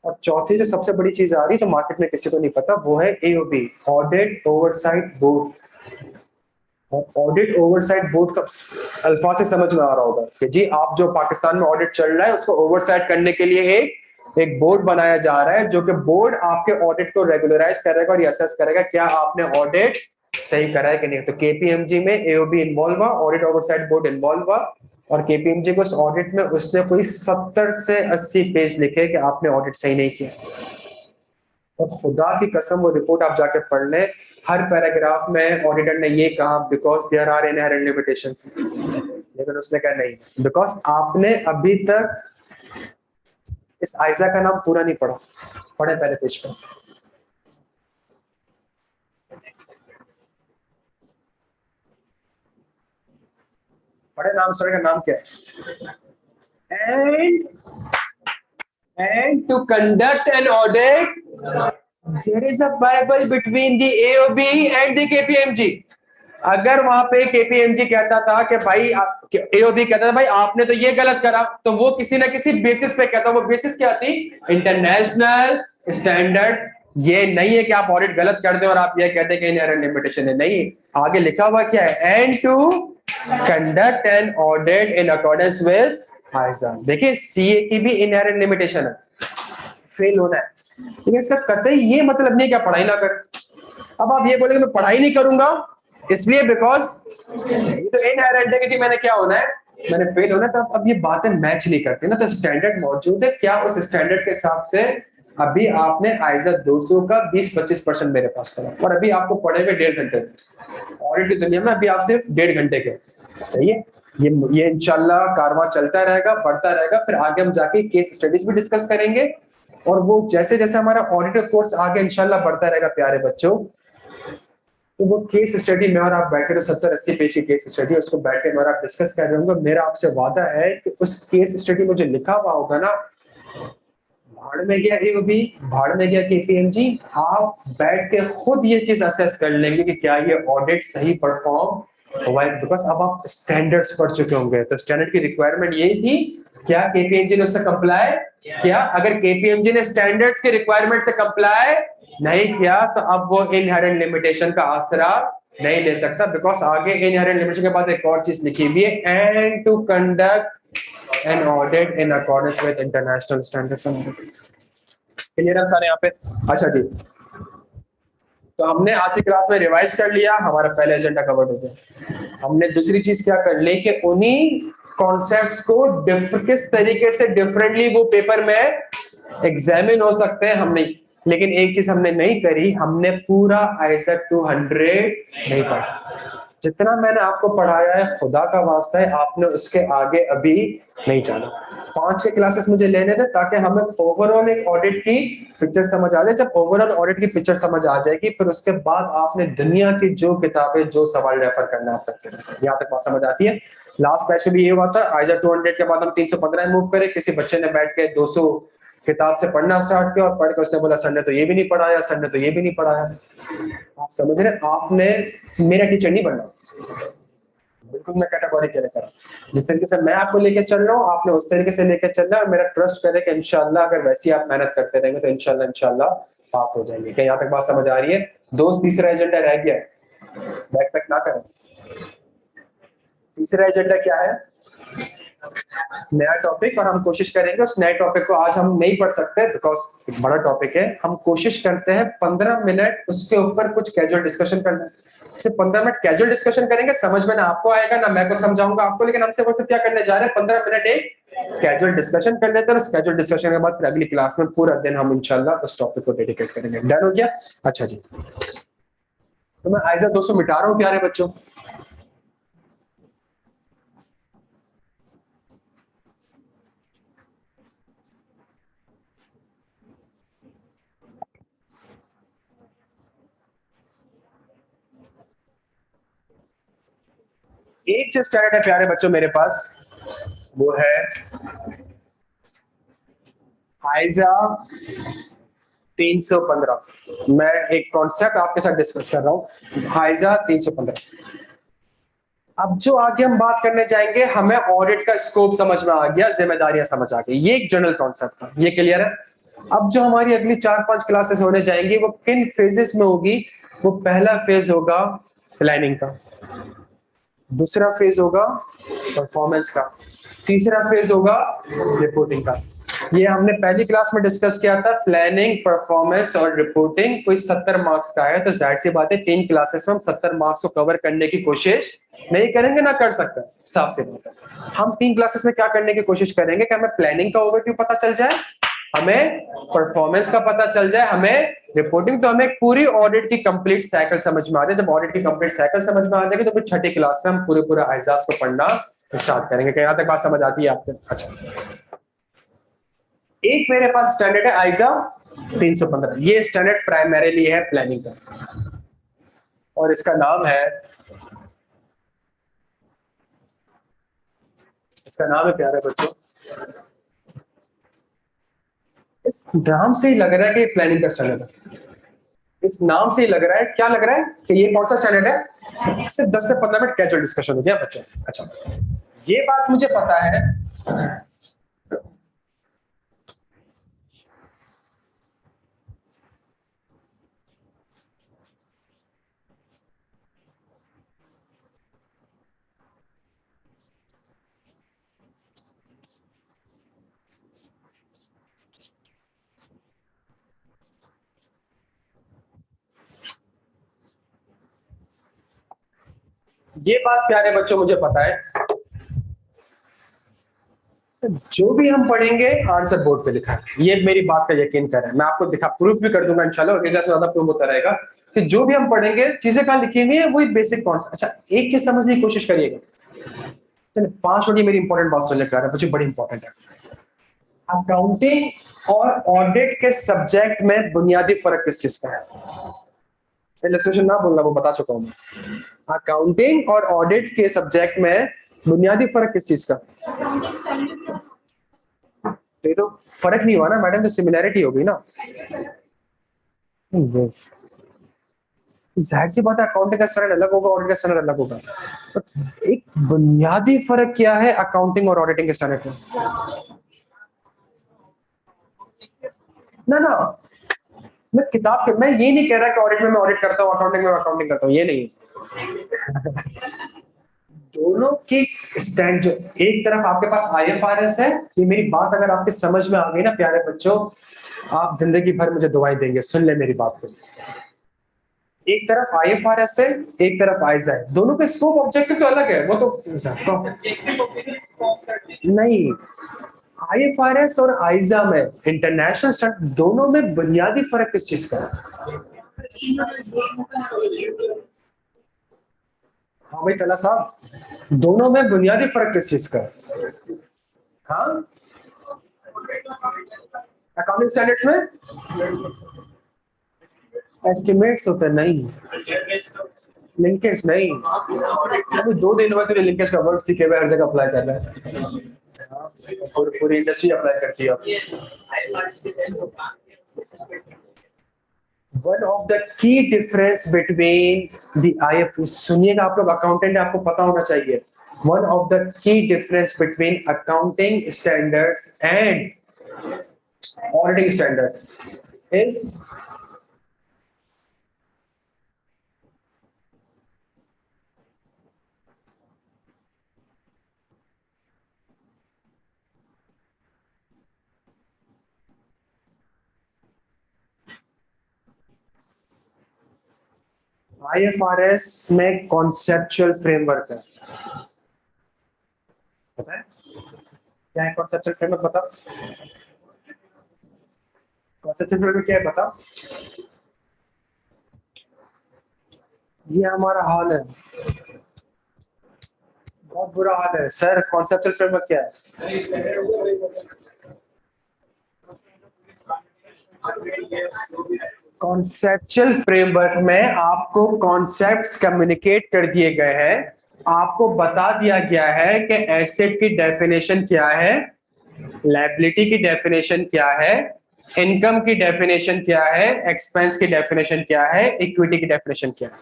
और चौथी जो सबसे बड़ी चीज आ रही है जो मार्केट में किसी को नहीं पता, वो है AOB, audit oversight board. Audit oversight board का अल्फाज से समझ में आ रहा होगा कि जी आप जो पाकिस्तान में ऑडिट चल रहा है उसको ओवरसाइट करने के लिए एक बोर्ड बनाया जा रहा है, जो कि बोर्ड आपके ऑडिट को रेगुलराइज करेगा और ये असेस करेगा क्या आपने ऑडिट सही करा है कि नहीं। तो केपीएमजी में एओबी इन्वॉल्व हुआ, ऑडिट ओवरसाइट बोर्ड इन्वॉल्व हुआ, और केपीएमजी को उस ऑडिट में उसने कोई 70 से 80 पेज लिखे कि आपने ऑडिट सही नहीं किया। और खुदा की कसम वो रिपोर्ट आप जाके पढ़ लें, हर पैराग्राफ में ऑडिटर ने ये कहा because there are inherent limitations, लेकिन उसने कहा नहीं, बिकॉज आपने अभी तक इस आयजा का नाम पूरा नहीं पढ़ा। पढ़े पहले पेज पे। पढ़े नाम, स्टोरी का नाम क्या है? and to conduct an audit there is a bible between the AOB and the KPMG। अगर वहां पे केपीएमजी कहता था कि भाई, एओबी कहता था भाई आपने तो ये गलत करा, तो वो किसी ना किसी बेसिस पे कहता। वो बेसिस क्या थी? International standards. ये नहीं है कि आप ऑडिट गलत कर दें और आप ये कहते हैं कि इनहेरेंट लिमिटेशन है। नहीं, आगे लिखा हुआ क्या है? And to conduct an audit in accordance with ISA. देखिए सीए की भी इनहेरेंट लिमिटेशन है, फेल होना है, लेकिन इसका कतई ये मतलब नहीं कि आप पढ़ाई ना कर। अब आप ये बोलेंगे मैं पढ़ाई नहीं करूंगा इसलिए बिकॉज ये तो इनहेरेंट है कि जी मैंने क्या होना है, मैंने फेल होना है। तो अब ये बातें मैच नहीं करती ना। तो स्टैंडर्ड मौजूद है, क्या उस स्टैंडर्ड के हिसाब से अभी आपने आइजा 200 का 20-25% मेरे पास करा, और अभी आपको पड़ेगा 1.5 घंटे। ऑडिट की दुनिया में अभी आप सिर्फ 1.5 घंटे के, सही है। ये इंशाल्लाह कारवां चलता रहेगा, बढ़ता रहेगा। फिर आगे हम जाके केस स्टडीज भी डिस्कस करेंगे, और वो जैसे जैसे हमारा ऑडिटर कोर्स आगे इंशाल्लाह बढ़ता रहेगा प्यारे बच्चों, तो वो केस स्टडी में और आप बैठे तो 70-80 पेज की केस स्टडी, उसको बैठ के और आप डिस्कस कर रहे होंगे। मेरा आपसे वादा है कि उस केस स्टडी में जो लिखा हुआ होगा ना, भाड़ में गया एओबी, भाड़ में गया केपीएमजी। आप बैठ के खुद ये चीज असेस कर लेंगे कि क्या ये ऑडिट सही परफॉर्म हुआ है, बिकॉज अब आप स्टैंडर्ड्स पढ़ चुके होंगे। तो स्टैंडर्ड की रिक्वायरमेंट यही थी, क्या केपीएमजी ने उससे कंप्लाई किया? अगर केपीएमजी ने स्टैंडर्ड्स के रिक्वायरमेंट से कंप्लाई नहीं किया तो अब वो इनहेरेंट लिमिटेशन का आसरा नहीं ले सकता, बिकॉज आगे इनहेरेंट लिमिटेशन के बाद एक और चीज लिखी हुई है, and to conduct an audit in accordance with international standards. Clear है सारे यहाँ पे? अच्छा जी, तो हमने आज की क्लास में रिवाइज कर लिया, हमारा पहला एजेंडा कवर हो गया। हमने दूसरी चीज क्या कर ली कि उन्हीं कॉन्सेप्ट्स को किस तरीके से डिफरेंटली वो पेपर में एग्जामिन हो सकते हैं हमने, लेकिन एक चीज हमने नहीं करी, हमने पूरा आईएसएफ 200 नहीं पढ़ा। जितना मैंने आपको पढ़ाया है खुदा का वास्ता है आपने उसके आगे अभी नहीं जाना। 5-6 क्लासेस मुझे लेने थे ताकि हमें ओवरऑल एक ऑडिट की पिक्चर समझ आ जाए। जब ओवरऑल ऑडिट की पिक्चर समझ आ जाएगी फिर उसके बाद आपने दुनिया की जो किताबें जो सवाल रेफर करना आप करते हैं। यहाँ तक बात समझ आती है? लास्ट बैच में भी ये हुआ था, आईजा 200 के बाद हम 315 मूव करें, किसी बच्चे ने बैठ के 200 किताब से पढ़ना स्टार्ट किया और पढ़ के उसने बोला सर ने तो ये भी नहीं पढ़ाया, सर ने तो ये भी नहीं पढ़ाया। आप समझ रहे? आपने मेरा टीचर नहीं बनना, बिल्कुल मैं कैटेगरी के लेकर, जिस तरीके से मैं आपको लेकर चल रहा हूँ आपने उस तरीके से लेकर चलना है, और मेरा ट्रस्ट करे कि इंशाल्लाह अगर वैसी आप मेहनत करते रहेंगे तो इंशाल्लाह इंशाल्लाह पास हो जाएंगे। क्या यहाँ तक बात समझ आ रही है दोस्त? तीसरा एजेंडा रह गया, बैक पैक ना करें। तीसरा एजेंडा क्या है? नया टॉपिक, और हम कोशिश करेंगे उस नए टॉपिक को आज हम नहीं पढ़ सकते बिकॉज बड़ा टॉपिक है। हम कोशिश करते हैं 15 मिनट उसके ऊपर कुछ कैजुअल डिस्कशन करना। सिर्फ 15 मिनट कैजुअल डिस्कशन करेंगे, समझ में ना आपको आएगा ना मैं को समझाऊंगा आपको, लेकिन हमसे वो सिर्फ क्या करने जा रहे हैं, 15 मिनट एक कैजुअल डिस्कशन कर लेते हैं। उस कैजुअल डिस्कशन के बाद फिर अगली क्लास में पूरा दिन हम इंशाल्लाह उस टॉपिक को डेडिकेट करेंगे। डन हो गया? अच्छा जी, तो मैं आइजा 200 मिटा रहा हूँ प्यारे बच्चों। एक जो स्टैंडर्ड है प्यारे बच्चों मेरे पास, वो है आइजा 315। मैं एक कॉन्सेप्ट आपके साथ डिस्कस कर रहा हूं, आइजा 315। अब जो आगे हम बात करने जाएंगे, हमें ऑडिट का स्कोप समझ में आ गया, जिम्मेदारियां समझ आ गई, ये एक जनरल कॉन्सेप्ट था, ये क्लियर है? अब जो हमारी अगली 4-5 क्लासेस होने जाएंगी वो किन फेजेस में होगी? वो पहला फेज होगा प्लानिंग का, दूसरा फेज होगा परफॉर्मेंस का, तीसरा फेज होगा रिपोर्टिंग का। ये हमने पहली क्लास में डिस्कस किया था, प्लानिंग, परफॉर्मेंस और रिपोर्टिंग कोई 70 मार्क्स का है, तो जाहिर सी बात है 3 क्लासेस में हम 70 मार्क्स को कवर करने की कोशिश नहीं करेंगे, ना कर सकते, साफ सी बात है। हम 3 क्लासेस में क्या करने की कोशिश करेंगे कि हमें प्लानिंग का ओवरव्यू पता चल जाए, हमें परफॉर्मेंस का पता चल जाए, हमें रिपोर्टिंग, तो हमें पूरी ऑडिट की कंप्लीट साइकिल समझ में आ जाए। जब ऑडिट की कंप्लीट साइकिल समझ में आ जाएगी तो फिर छठी क्लास से हम पूरे आइजाज को पढ़ना स्टार्ट करेंगे। क्या यहाँ तक बात समझ आती है आपको? अच्छा, एक मेरे पास स्टैंडर्ड है आइजा 315, ये स्टैंडर्ड प्राइमरीली है प्लानिंग का, और इसका नाम है, इसका नाम है प्यारे बच्चों, इस नाम से ही लग रहा है कि प्लानिंग का स्टैंडर्ड है। इस नाम से ही लग रहा है, क्या लग रहा है कि ये कौन सा स्टैंडर्ड है? सिर्फ 10 से 15 मिनट कैजुअल डिस्कशन हो गया बच्चों। अच्छा, ये बात मुझे पता है, ये बात प्यारे बच्चों मुझे पता है, जो भी हम पढ़ेंगे आंसर बोर्ड पे लिखा है, ये मेरी बात का यकीन करें, मैं आपको दिखा प्रूफ भी कर दूंगा इंशाल्लाह, अगली क्लास में ज्यादा प्रूफ होता रहेगा कि जो भी हम पढ़ेंगे चीजें कहां लिखी हुई है, वही बेसिक कॉन्सेप्ट। अच्छा, एक चीज समझने की कोशिश करिएगा, चलिए 5 मिनट मेरी इंपॉर्टेंट बात सुन लेकर बच्चों, बड़ी इंपॉर्टेंट है। अकाउंटिंग और ऑडिट के सब्जेक्ट में बुनियादी फर्क किस चीज का है? इलस्ट्रेशन ना बोलना, वो बता चुका हूं मैं। अकाउंटिंग और ऑडिट के सब्जेक्ट में बुनियादी फर्क किस चीज का? तो ये तो फर्क नहीं हुआ ना मैडम, तो सिमिलैरिटी हो गई ना। जाहिर सी बात है अकाउंटिंग का स्टैंडर्ड अलग होगा, ऑडिट का स्टैंडर्ड अलग होगा। बट एक बुनियादी फर्क क्या है अकाउंटिंग और ऑडिटिंग के स्टैंडर्ड में? ना ना, मैं ये नहीं कह रहा कि ऑडिट में मैं ऑडिट करता हूँ, अकाउंटिंग में अकाउंटिंग करता हूँ, ये नहीं। दोनों के स्टैंड, जो एक तरफ आपके पास आईएफआरएस है, ये मेरी बात अगर आपके समझ में आ गई ना प्यारे बच्चों, आप जिंदगी भर मुझे दुआएं देंगे, सुन ले मेरी बात को। एक तरफ आईएफआरएस है, एक तरफ आइजा है, दोनों के स्कोप ऑब्जेक्टिव तो अलग है, वो तो नहीं। आईएफआरएस और आइजा में इंटरनेशनल स्टैंडर्ड, दोनों में बुनियादी फर्क किस चीज का है? हाँ भाई तला साहब, दोनों में बुनियादी फर्क किस चीज का है? हाँ, अकाउंटिंग स्टैंडर्ड्स में एस्टिमेट्स होते नहीं, लिंकेज नहीं। अभी 2 दिन हुए तो लिंकेज का वर्ड सीखे हुए हर जगह अप्लाई कर रहा है, पूरी इंडस्ट्री अप्लाई करती है। One of the key difference between the IF, सुनिएगा आप लोग अकाउंटेंट, आपको पता होना चाहिए। One of the key difference between accounting standards and auditing standard is IFRS में कॉन्सेप्चुअल फ्रेमवर्क है, पता है क्या है कॉन्सेप्चुअल फ्रेमवर्क? बताओ कॉन्सेप्चुअल फ्रेमवर्क क्या है, बताओ। ये हमारा हाल है, बहुत बुरा हाल है सर। कॉन्सेप्चुअल फ्रेमवर्क क्या है? कॉन्सेप्चुअल फ्रेमवर्क में आपको कॉन्सेप्ट्स कम्युनिकेट कर दिए गए हैं, आपको बता दिया गया है कि एसेट की डेफिनेशन क्या है, लायबिलिटी की डेफिनेशन क्या है, इनकम की डेफिनेशन क्या है, एक्सपेंस की डेफिनेशन क्या है, इक्विटी की डेफिनेशन क्या है।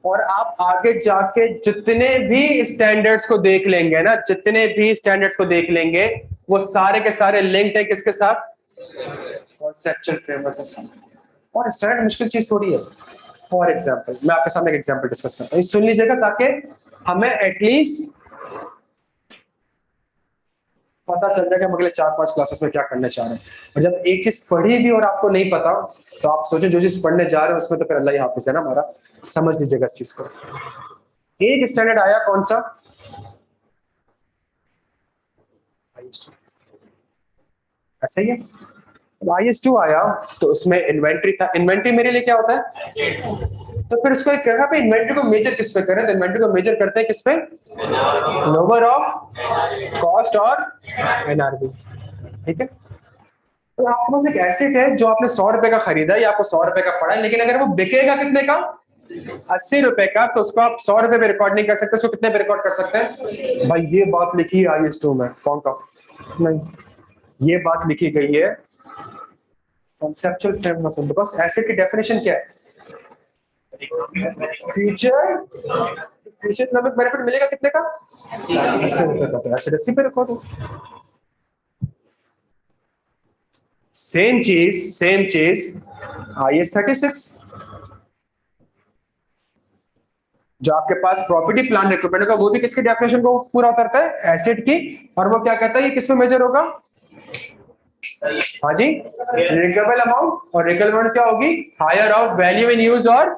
और आप आगे जाके जितने भी स्टैंडर्ड्स को देख लेंगे ना, जितने भी स्टैंडर्ड्स को देख लेंगे, वो सारे के सारे लिंक्ड है किसके साथ? कॉन्सेप्चुअल फ्रेमवर्क के साथ। और स्टैंडर्ड मुश्किल चीज थोड़ी है। फॉर एग्जाम्पल, मैं आपके सामने एक एग्जाम्पल डिस्कस करता हूँ, सुन लीजिएगा ताकि हमें एटलीस्ट पता चल जाएगा हम अगले 4-5 क्लासेस में क्या करने चाह रहे हैं। और जब एक चीज पढ़ी भी और आपको नहीं पता, तो आप सोचो जो चीज पढ़ने जा रहे हैं उसमें तो फिर अल्लाह ही हाफिज है ना हमारा, समझ लीजिएगा इस चीज को। एक स्टैंडर्ड आया कौन सा? ऐसा ही है। IS2 आया तो उसमें इन्वेंट्री था। इन्वेंट्री मेरे लिए क्या होता है? तो फिर उसको एक कहा पे इन्वेंट्री को मेजर किस पे करें? तो इन्वेंट्री को मेजर करते हैं किस पे? नंबर ऑफ कॉस्ट और NRV। ठीक है, तो आपके पास एक एसेट है जो आपने 100 रुपए का खरीदा या आपको 100 रुपए का पड़ा है, लेकिन अगर वो बिकेगा कितने का? 80 रुपए का, तो उसको आप 100 रुपए पे रिकॉर्ड नहीं कर सकते, उसको कितने पे रिकॉर्ड कर सकते हैं? भाई ये बात लिखी है IS2 में, कौन का? नहीं, ये बात लिखी गई है कॉन्सेप्चुअल फ्रेमवर्क में। बिकॉज एसेट की डेफिनेशन क्या है? फ्यूचर, फ्यूचर इकोनॉमिक बेनिफिट मिलेगा कितने का? 80 रुपए का, तो एसेट 80 पे रिकॉर्ड हो। सेम चीज IS36, जो आपके पास प्रॉपर्टी प्लान इक्विपमेंट होगा, वो भी किसके डेफिनेशन को पूरा उतरता है? एसेट की। और वो क्या कहता है, ये किस में मेजर होगा? हाँ जी, रिकवेबल अमाउंट। और रिकवेबल अमाउंट क्या होगी? Higher of value in use. और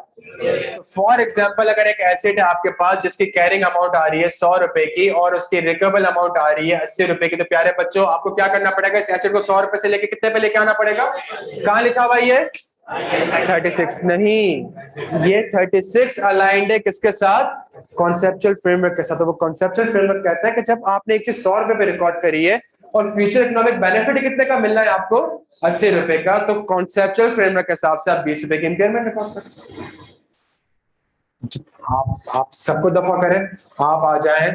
फॉर एग्जाम्पल अगर एक एसेट है आपके पास जिसकी कैरिंग अमाउंट आ रही है 100 रुपए की और उसकी रिकवेबल अमाउंट आ रही है 80 रुपए की, तो प्यारे बच्चों आपको क्या करना पड़ेगा? इस एसेट को 100 रुपए से लेके कितने पे लेके आना पड़ेगा? कहाँ लिखा हुआ ये? 36 नहीं, ये 36 अलाइंड है किसके साथ? कॉन्सेप्चुअल फ्रेमवर्क के साथ। तो वो कॉन्सेप्चुअल फ्रेमवर्क कहता है कि जब आपने एक चीज 100 रुपए पे रिकॉर्ड करी है और फ्यूचर इकोनॉमिक बेनिफिट कितने का मिल रहा है आपको? 80 रुपए का, तो कॉन्सेप्चुअल फ्रेमवर्क के हिसाब से आप 20 रुपए की इंपेयरमेंट रिकॉर्ड करें। आप सबको दफा करें, आप आ जाएं।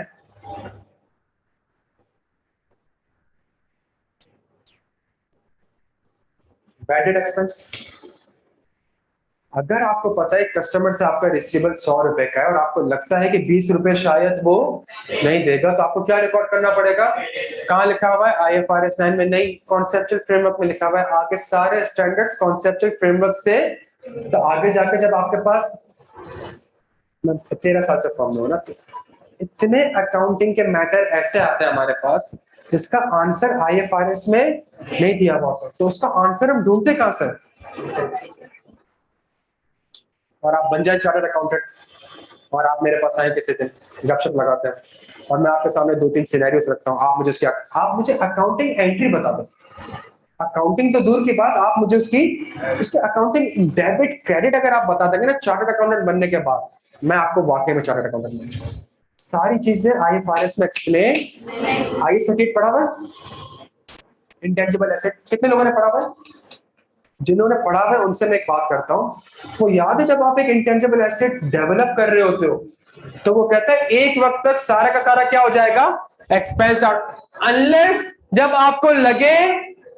बैड डेट एक्सपेंस, अगर आपको पता है कस्टमर से आपका रिसीवेबल 100 रुपए का है और आपको लगता है कि 20 रुपए शायद वो नहीं देगा, तो आपको क्या रिकॉर्ड करना पड़ेगा? कहाँ लिखा हुआ है? IFRS 9 में नहीं, कॉन्सेप्चुअल फ्रेमवर्क में लिखा हुआ है। आगे सारे स्टैंडर्ड्स कॉन्सेप्चुअल फ्रेमवर्क से, तो आगे जाके जब आपके पास, मैं 13 साल से फॉर्म में हूं ना, तो इतने अकाउंटिंग के मैटर ऐसे आते हैं हमारे पास जिसका आंसर IFRS में नहीं दिया हुआ होता, तो उसका आंसर हम ढूंढते कहां से? और आप बन जाए चार्टर्ड अकाउंटेंट और आप मेरे पास आए किसी दिन, गपशप लगाते हैं और मैं आपके सामने 2-3 सिनेरियोस रखता हूँ, आप मुझे अकाउंटिंग एंट्री बता दो। अकाउंटिंग तो दूर की बात, आप मुझे उसकी अकाउंटिंग डेबिट क्रेडिट अगर आप बता देंगे ना चार्टर्ड अकाउंटेंट बनने के बाद, मैं आपको वाकई में चार्टर्ड अकाउंटेंट बन जाऊंगा। सारी चीजें IFRS में एक्सप्लेन। आई सर्टिफिकेट पढ़ा हुआ? इंटेंजिबल एसेट कितने लोगों ने पढ़ा हुआ? जिन्होंने पढ़ा हुआ है उनसे मैं एक बात करता हूँ, वो याद है जब आप एक इंटेंजिबल एसेट डेवलप कर रहे होते हो तो वो कहता है एक वक्त तक सारा का सारा क्या हो जाएगा? एक्सपेंस आउट, अनलेस जब आपको लगे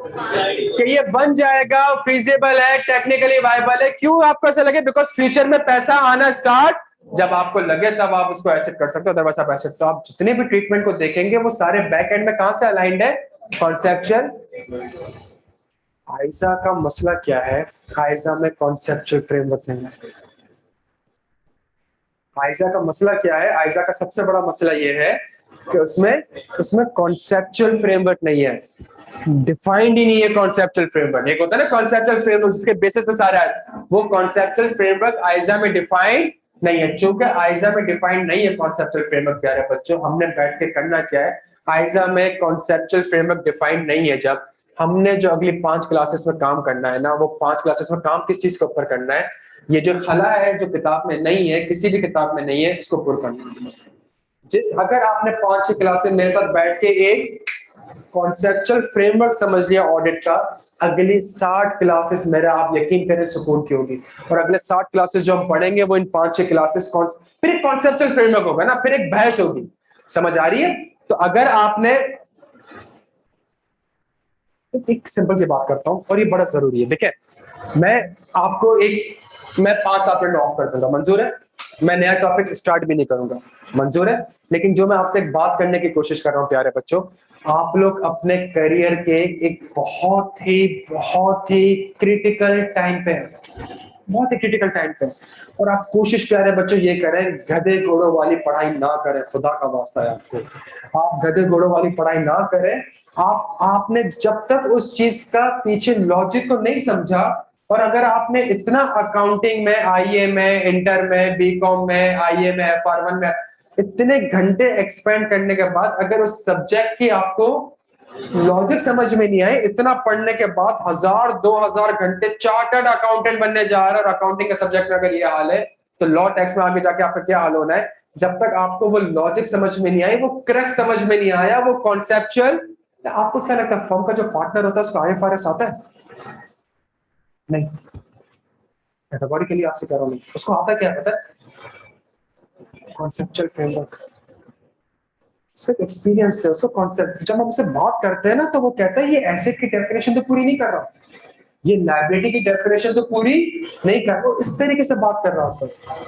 कि ये बन जाएगा, फीजिबल है, टेक्निकली वायबल है। क्यों आपको ऐसा लगे? बिकॉज फ्यूचर में पैसा आना स्टार्ट जब आपको लगे तब आप उसको एसेट कर सकते हो, अदरवाइज आप एसेट। तो आप जितने भी ट्रीटमेंट को देखेंगे वो सारे बैक एंड में कहां से अलाइंड है? कॉन्सेप्चुअल। आइजा का मसला क्या है? आइजा में कॉन्सेप्चुअल फ्रेमवर्क नहीं है। आइजा का मसला क्या है? आइजा का सबसे बड़ा मसला यह है कि उसमें कॉन्सेप्चुअल फ्रेमवर्क नहीं है, डिफाइंड ही नहीं है कॉन्सेप्चुअल फ्रेमवर्क। एक होता है ना कॉन्सेप्चुअल फ्रेमवर्क जिसके बेसिस पे सारा है, वो कॉन्सेप्चुअल फ्रेमवर्क आइजा में डिफाइंड नहीं है। चूंकि आइजा में डिफाइंड नहीं है कॉन्सेप्चुअल फ्रेमवर्क, प्यारे बच्चों, हमने बैठ के करना क्या है? आइजा में कॉन्सेप्चुअल फ्रेमवर्क डिफाइंड नहीं है। जब हमने जो अगली 5 क्लासेस में काम करना है ना, वो 5 क्लासेस में काम किस चीज के ऊपर करना है? ये जो खला है जो किताब में नहीं है, किसी भी किताब में नहीं है, इसको पूरा करना है। अगर आपने 5-6 क्लासेस मेरे साथ बैठ के एक कॉन्सेप्चुअल फ्रेमवर्क समझ लिया ऑडिट का, अगली 60 क्लासेस मेरा आप यकीन करें सुकून की होगी। और अगले 60 क्लासेस जो हम पढ़ेंगे वो इन 5-6 क्लासेस फिर एक कॉन्सेप्चुअल फ्रेमवर्क होगा ना, फिर एक बहस होगी। समझ आ रही है? तो अगर आपने, एक सिंपल सी बात करता हूं और ये बड़ा जरूरी है, देखिए मैं आपको मैं 5-7 मिनट ऑफ कर दूंगा, मंजूर है? मैं नया टॉपिक स्टार्ट भी नहीं करूंगा, मंजूर है? लेकिन जो मैं आपसे एक बात करने की कोशिश कर रहा हूं प्यारे बच्चों, आप लोग अपने करियर के एक बहुत ही क्रिटिकल टाइम पे, बहुत ही क्रिटिकल टाइम पे, और आप कोशिश प्यारे बच्चों ये करें, गधे घोड़ों वाली पढ़ाई ना करें। खुदा का वास्ता है आपको, आप गधे घोड़ों वाली पढ़ाई ना करें। आपने जब तक उस चीज का पीछे लॉजिक को नहीं समझा, और अगर आपने इतना अकाउंटिंग में, आईए में, इंटर में, बीकॉम में, आईए में, FR1 में इतने घंटे एक्सपेंड करने के बाद अगर उस सब्जेक्ट की आपको लॉजिक समझ में नहीं आए, इतना पढ़ने के बाद 1000-2000 घंटे चार्टर्ड अकाउंटेंट बनने जा रहा है, और अकाउंटिंग के सब्जेक्ट में अगर ये हाल है तो लॉ टैक्स में आगे जाके आपका क्या हाल होना है? जब तक आपको वो लॉजिक समझ में नहीं आई, वो क्रक्स समझ में नहीं आया, वो कॉन्सेप्चुअल। आपको क्या लगता है फर्म का जो पार्टनर होता है उसको IFRS आता है? नहीं, कैटेगोरिकली आपसे कह रहा हूं, उसको आता क्या पता है? कॉन्सेप्चुअल फ्रेमवर्क, उसका एक्सपीरियंस है, उसका कॉन्सेप्ट। जब हम उससे बात करते हैं ना तो वो कहता है ये एसेट की डेफिनेशन तो पूरी नहीं कर रहा, ये लायबिलिटी की डेफिनेशन तो पूरी नहीं कर रहा, इस तरीके से बात कर रहा होता है।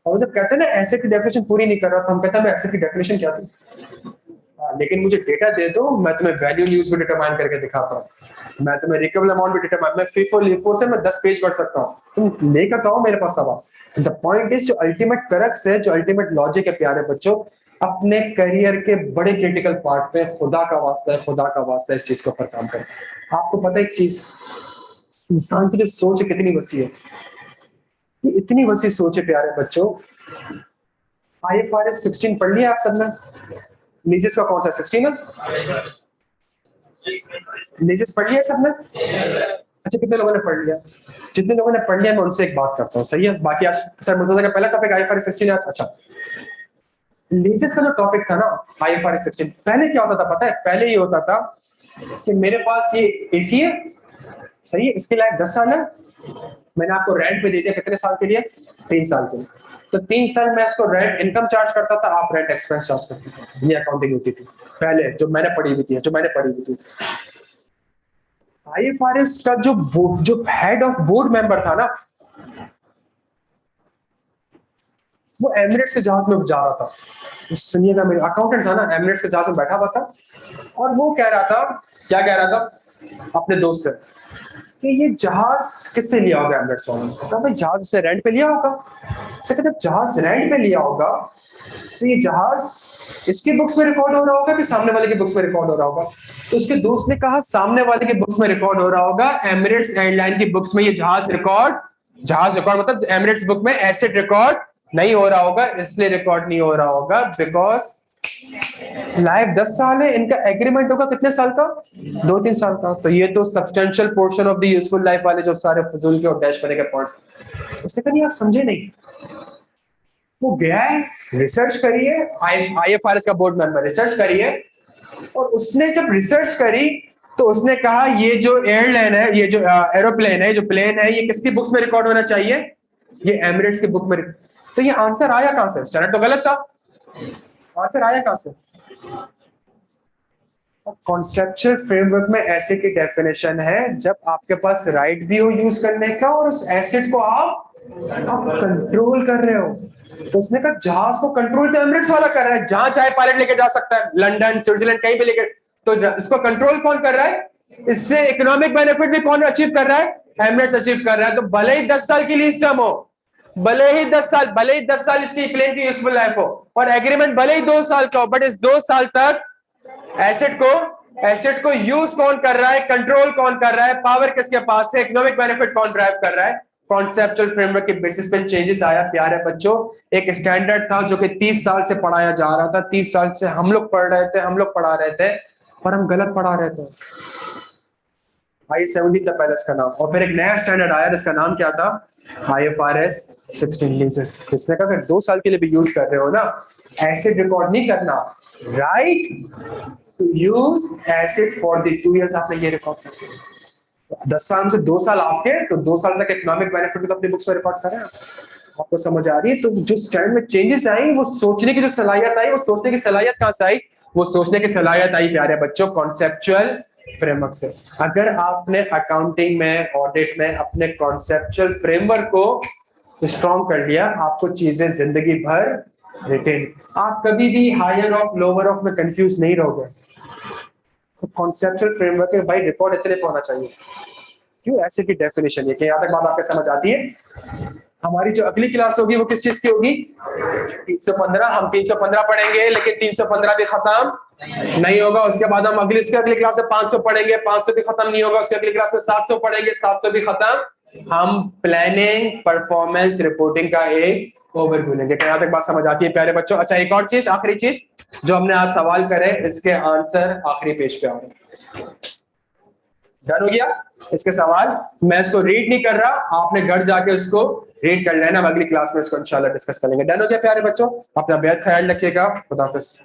और जब कहते हैं ना एसेट की डेफिनेशन पूरी नहीं कर रहा, तो हम कहते हैं मैं एसेट की डेफिनेशन क्या थी, लेकिन मुझे डेटा दे दो, मैं तुम्हें वैल्यू न्यूज भी डिटरमाइन करके दिखाता हूँ, मैं तुम्हें रिकवेबल अमाउंट भी डिटरमाइन, मैं FIFO LIFO से मैं 10 पेज पढ़ सकता हूँ, तुम लेकर तो आओ मेरे पास सवाल। द पॉइंट इज, जो अल्टीमेट करक्स है, जो अल्टीमेट लॉजिक है प्यारे बच्चों, अपने करियर के बड़े क्रिटिकल पार्ट पे खुदा का वास्ता है इस चीज के ऊपर काम करें। आपको पता है एक चीज, इंसान की जो सोच है कितनी वसी है, ये इतनी वसी सोच है प्यारे बच्चों। IFRS 16 पढ़ लिया आप सबने? लीजेस का कौन सा 16 है? लीजेस पढ़ लिया सबने? अच्छा, कितने लोगों ने पढ़ लिया? जितने लोगों ने पढ़ लिया मैं उनसे एक बात करता हूँ, सही है? बाकी आज सर मुर्तजा का पहला टॉपिक IFRS 16 है। अच्छा, लीजेस का जो टॉपिक था ना IFRS 16, पहले क्या होता था पता है? पहले ये होता था कि मेरे पास ये AC है, सही है, इसके लायक 10 साल है, मैंने आपको रेंट पे दे दिया, कितने साल के लिए? 3 साल के लिए। तो 3 साल मैं इसको रेंट इनकम चार्ज करता था, आप रेंट एक्सपेंस चार्ज करते थे। ये अकाउंटिंग होती थी पहले, जो मैंने पढ़ी हुई थी। आईएफआरएस का जो हेड ऑफ बोर्ड मेंबर था ना, वो एमिरेट्स के जहाज में जा रहा था। सुनिएगा, मेरा अकाउंटेंट था ना, एमिरेट्स के जहाज में बैठा हुआ था, और वो कह रहा था, क्या कह रहा था अपने दोस्त से कि ये जहाज किससे लिया होगा एमिरेट्स वालों ने। कहा भाई जहाज उसने रेंट पे लिया होगा। उसे कहते जहाज रेंट पे लिया होगा तो ये जहाज इसकी बुक्स में रिकॉर्ड हो रहा होगा कि सामने वाले की बुक्स में रिकॉर्ड हो रहा होगा। तो उसके दोस्त ने कहा सामने वाले की बुक्स में रिकॉर्ड हो रहा होगा, एमिरेट्स एयरलाइन की बुक्स में ये जहाज रिकॉर्ड मतलब एमिरेट्स बुक में एसेट रिकॉर्ड नहीं हो रहा होगा। इसलिए रिकॉर्ड नहीं हो रहा होगा बिकॉज लाइफ 10 साल है, इनका एग्रीमेंट होगा कितने साल का, 2-3 साल का। तो ये तो substantial portion of the useful life वाले जो सारे फजूल के और डैश बने के पॉइंट्स, उसने कहा नहीं आप समझे नहीं। वो गया है, रिसर्च करिए, आईएफआरएस का बोर्ड मेंबर रिसर्च करिए, और उसने जब रिसर्च करी तो उसने कहा ये जो एयरलाइन है, ये जो एरोप्लेन है, जो प्लेन है, ये किसकी बुक्स में रिकॉर्ड होना चाहिए, ये एमिरेट्स की बुक में। तो ये आंसर आया कहां से, स्टैंडर्ड तो गलत था, आंसर आया कहां से। कॉन्सेप्चुअल फ्रेमवर्क में एसेट की डेफिनेशन है जब आपके पास राइट भी हो यूज करने का और उस एसेट को आप कंट्रोल कर रहे हो। तो उसने कहा जहाज को कंट्रोल तो एमिरेट्स वाला कर रहा है, जहां चाहे पायलट लेके जा सकता है, लंदन स्विट्जरलैंड कहीं भी लेके। तो इसको कंट्रोल कौन कर रहा है, इससे इकोनॉमिक बेनिफिट भी कौन अचीव कर रहा है, एमिरेट्स अचीव कर रहा है। तो भले ही 10 साल की लीज टर्म हो, भले ही 10 साल इसकी प्लेन की यूजफुल लाइफ हो, और एग्रीमेंट भले ही 2 साल का हो, बट इस 2 साल तक एसेट को यूज कौन कर रहा है, कंट्रोल कौन कर रहा है, पावर किसके पास है, इकोनॉमिक बेनिफिट कौन ड्राइव कर रहा है। कॉन्सेप्चुअल फ्रेमवर्क के बेसिस पे चेंजेस आया प्यारे बच्चों। एक स्टैंडर्ड था जो कि 30 साल से पढ़ाया जा रहा था, 30 साल से हम लोग पढ़ रहे थे, हम लोग पढ़ा रहे थे, पर हम गलत पढ़ा रहे थे। I-70 था पहले इसका नाम, और फिर एक नया स्टैंडर्ड आया जिसका नाम क्या था, IFRS 16 लीजेस। इसने कहा अगर 2 साल के लिए भी यूज कर रहे हो ना, एसेट रिकॉर्ड नहीं करना, right to use asset for the 2 years, आपने ये रिकॉर्ड कर 10 साल से 2 साल आपके, तो 2 साल तक इकोनॉमिक बेनिफिट तो अपनी बुक्स में रिकॉर्ड करें। आपको समझ आ रही है। तो जो स्टैंडर्ड में चेंजेस आई, वो सोचने की जो सलाहियत आई, वो सोचने की सलाहियत कहां से आई, वो सोचने की सलाहियत आई प्यारे बच्चों कॉन्सेप्चुअल फ्रेमवर्क से। अगर आपने अकाउंटिंग में, ऑडिट में अपने कॉन्सेप्चुअल फ्रेमवर्क को स्ट्रॉन्ग कर लिया, आपको चीजें जिंदगी भर रिटेन, आप कभी भी हायर ऑफ लोअर ऑफ में कंफ्यूज नहीं रहोगे। कॉन्सेप्चुअल फ्रेमवर्क है भाई, रिकॉर्ड इतने पे होना चाहिए। क्यों, ऐसे की डेफिनेशन है कि यहां तक बात आपको समझ आती है। हमारी जो अगली क्लास होगी वो किस चीज की होगी, 315। हम 315 पढ़ेंगे, लेकिन 315 भी खत्म नहीं होगा। उसके बाद हम अगली क्लास में 500 पढ़ेंगे, 500 भी खत्म नहीं होगा। उसके अगली क्लास में 700 पढ़ेंगे, 700 भी खत्म। हम प्लानिंग परफॉर्मेंस रिपोर्टिंग का एक ओवरव्यू लेंगे। क्या तक बात समझ आती है प्यारे बच्चों। अच्छा, एक और चीज, आखिरी चीज जो हमने आज सवाल करे, इसके आंसर आखिरी पेज पे आ रहे हैं। डन हो गया इसके सवाल, मैं इसको रीड नहीं कर रहा, आपने घर जाके उसको रीड कर लेना। हम अगली क्लास में इसको इंशाल्लाह डिस्कस करेंगे। डन हो गया प्यारे बच्चों, अपना बेहद ख्याल रखिएगा। खुदा हाफिज।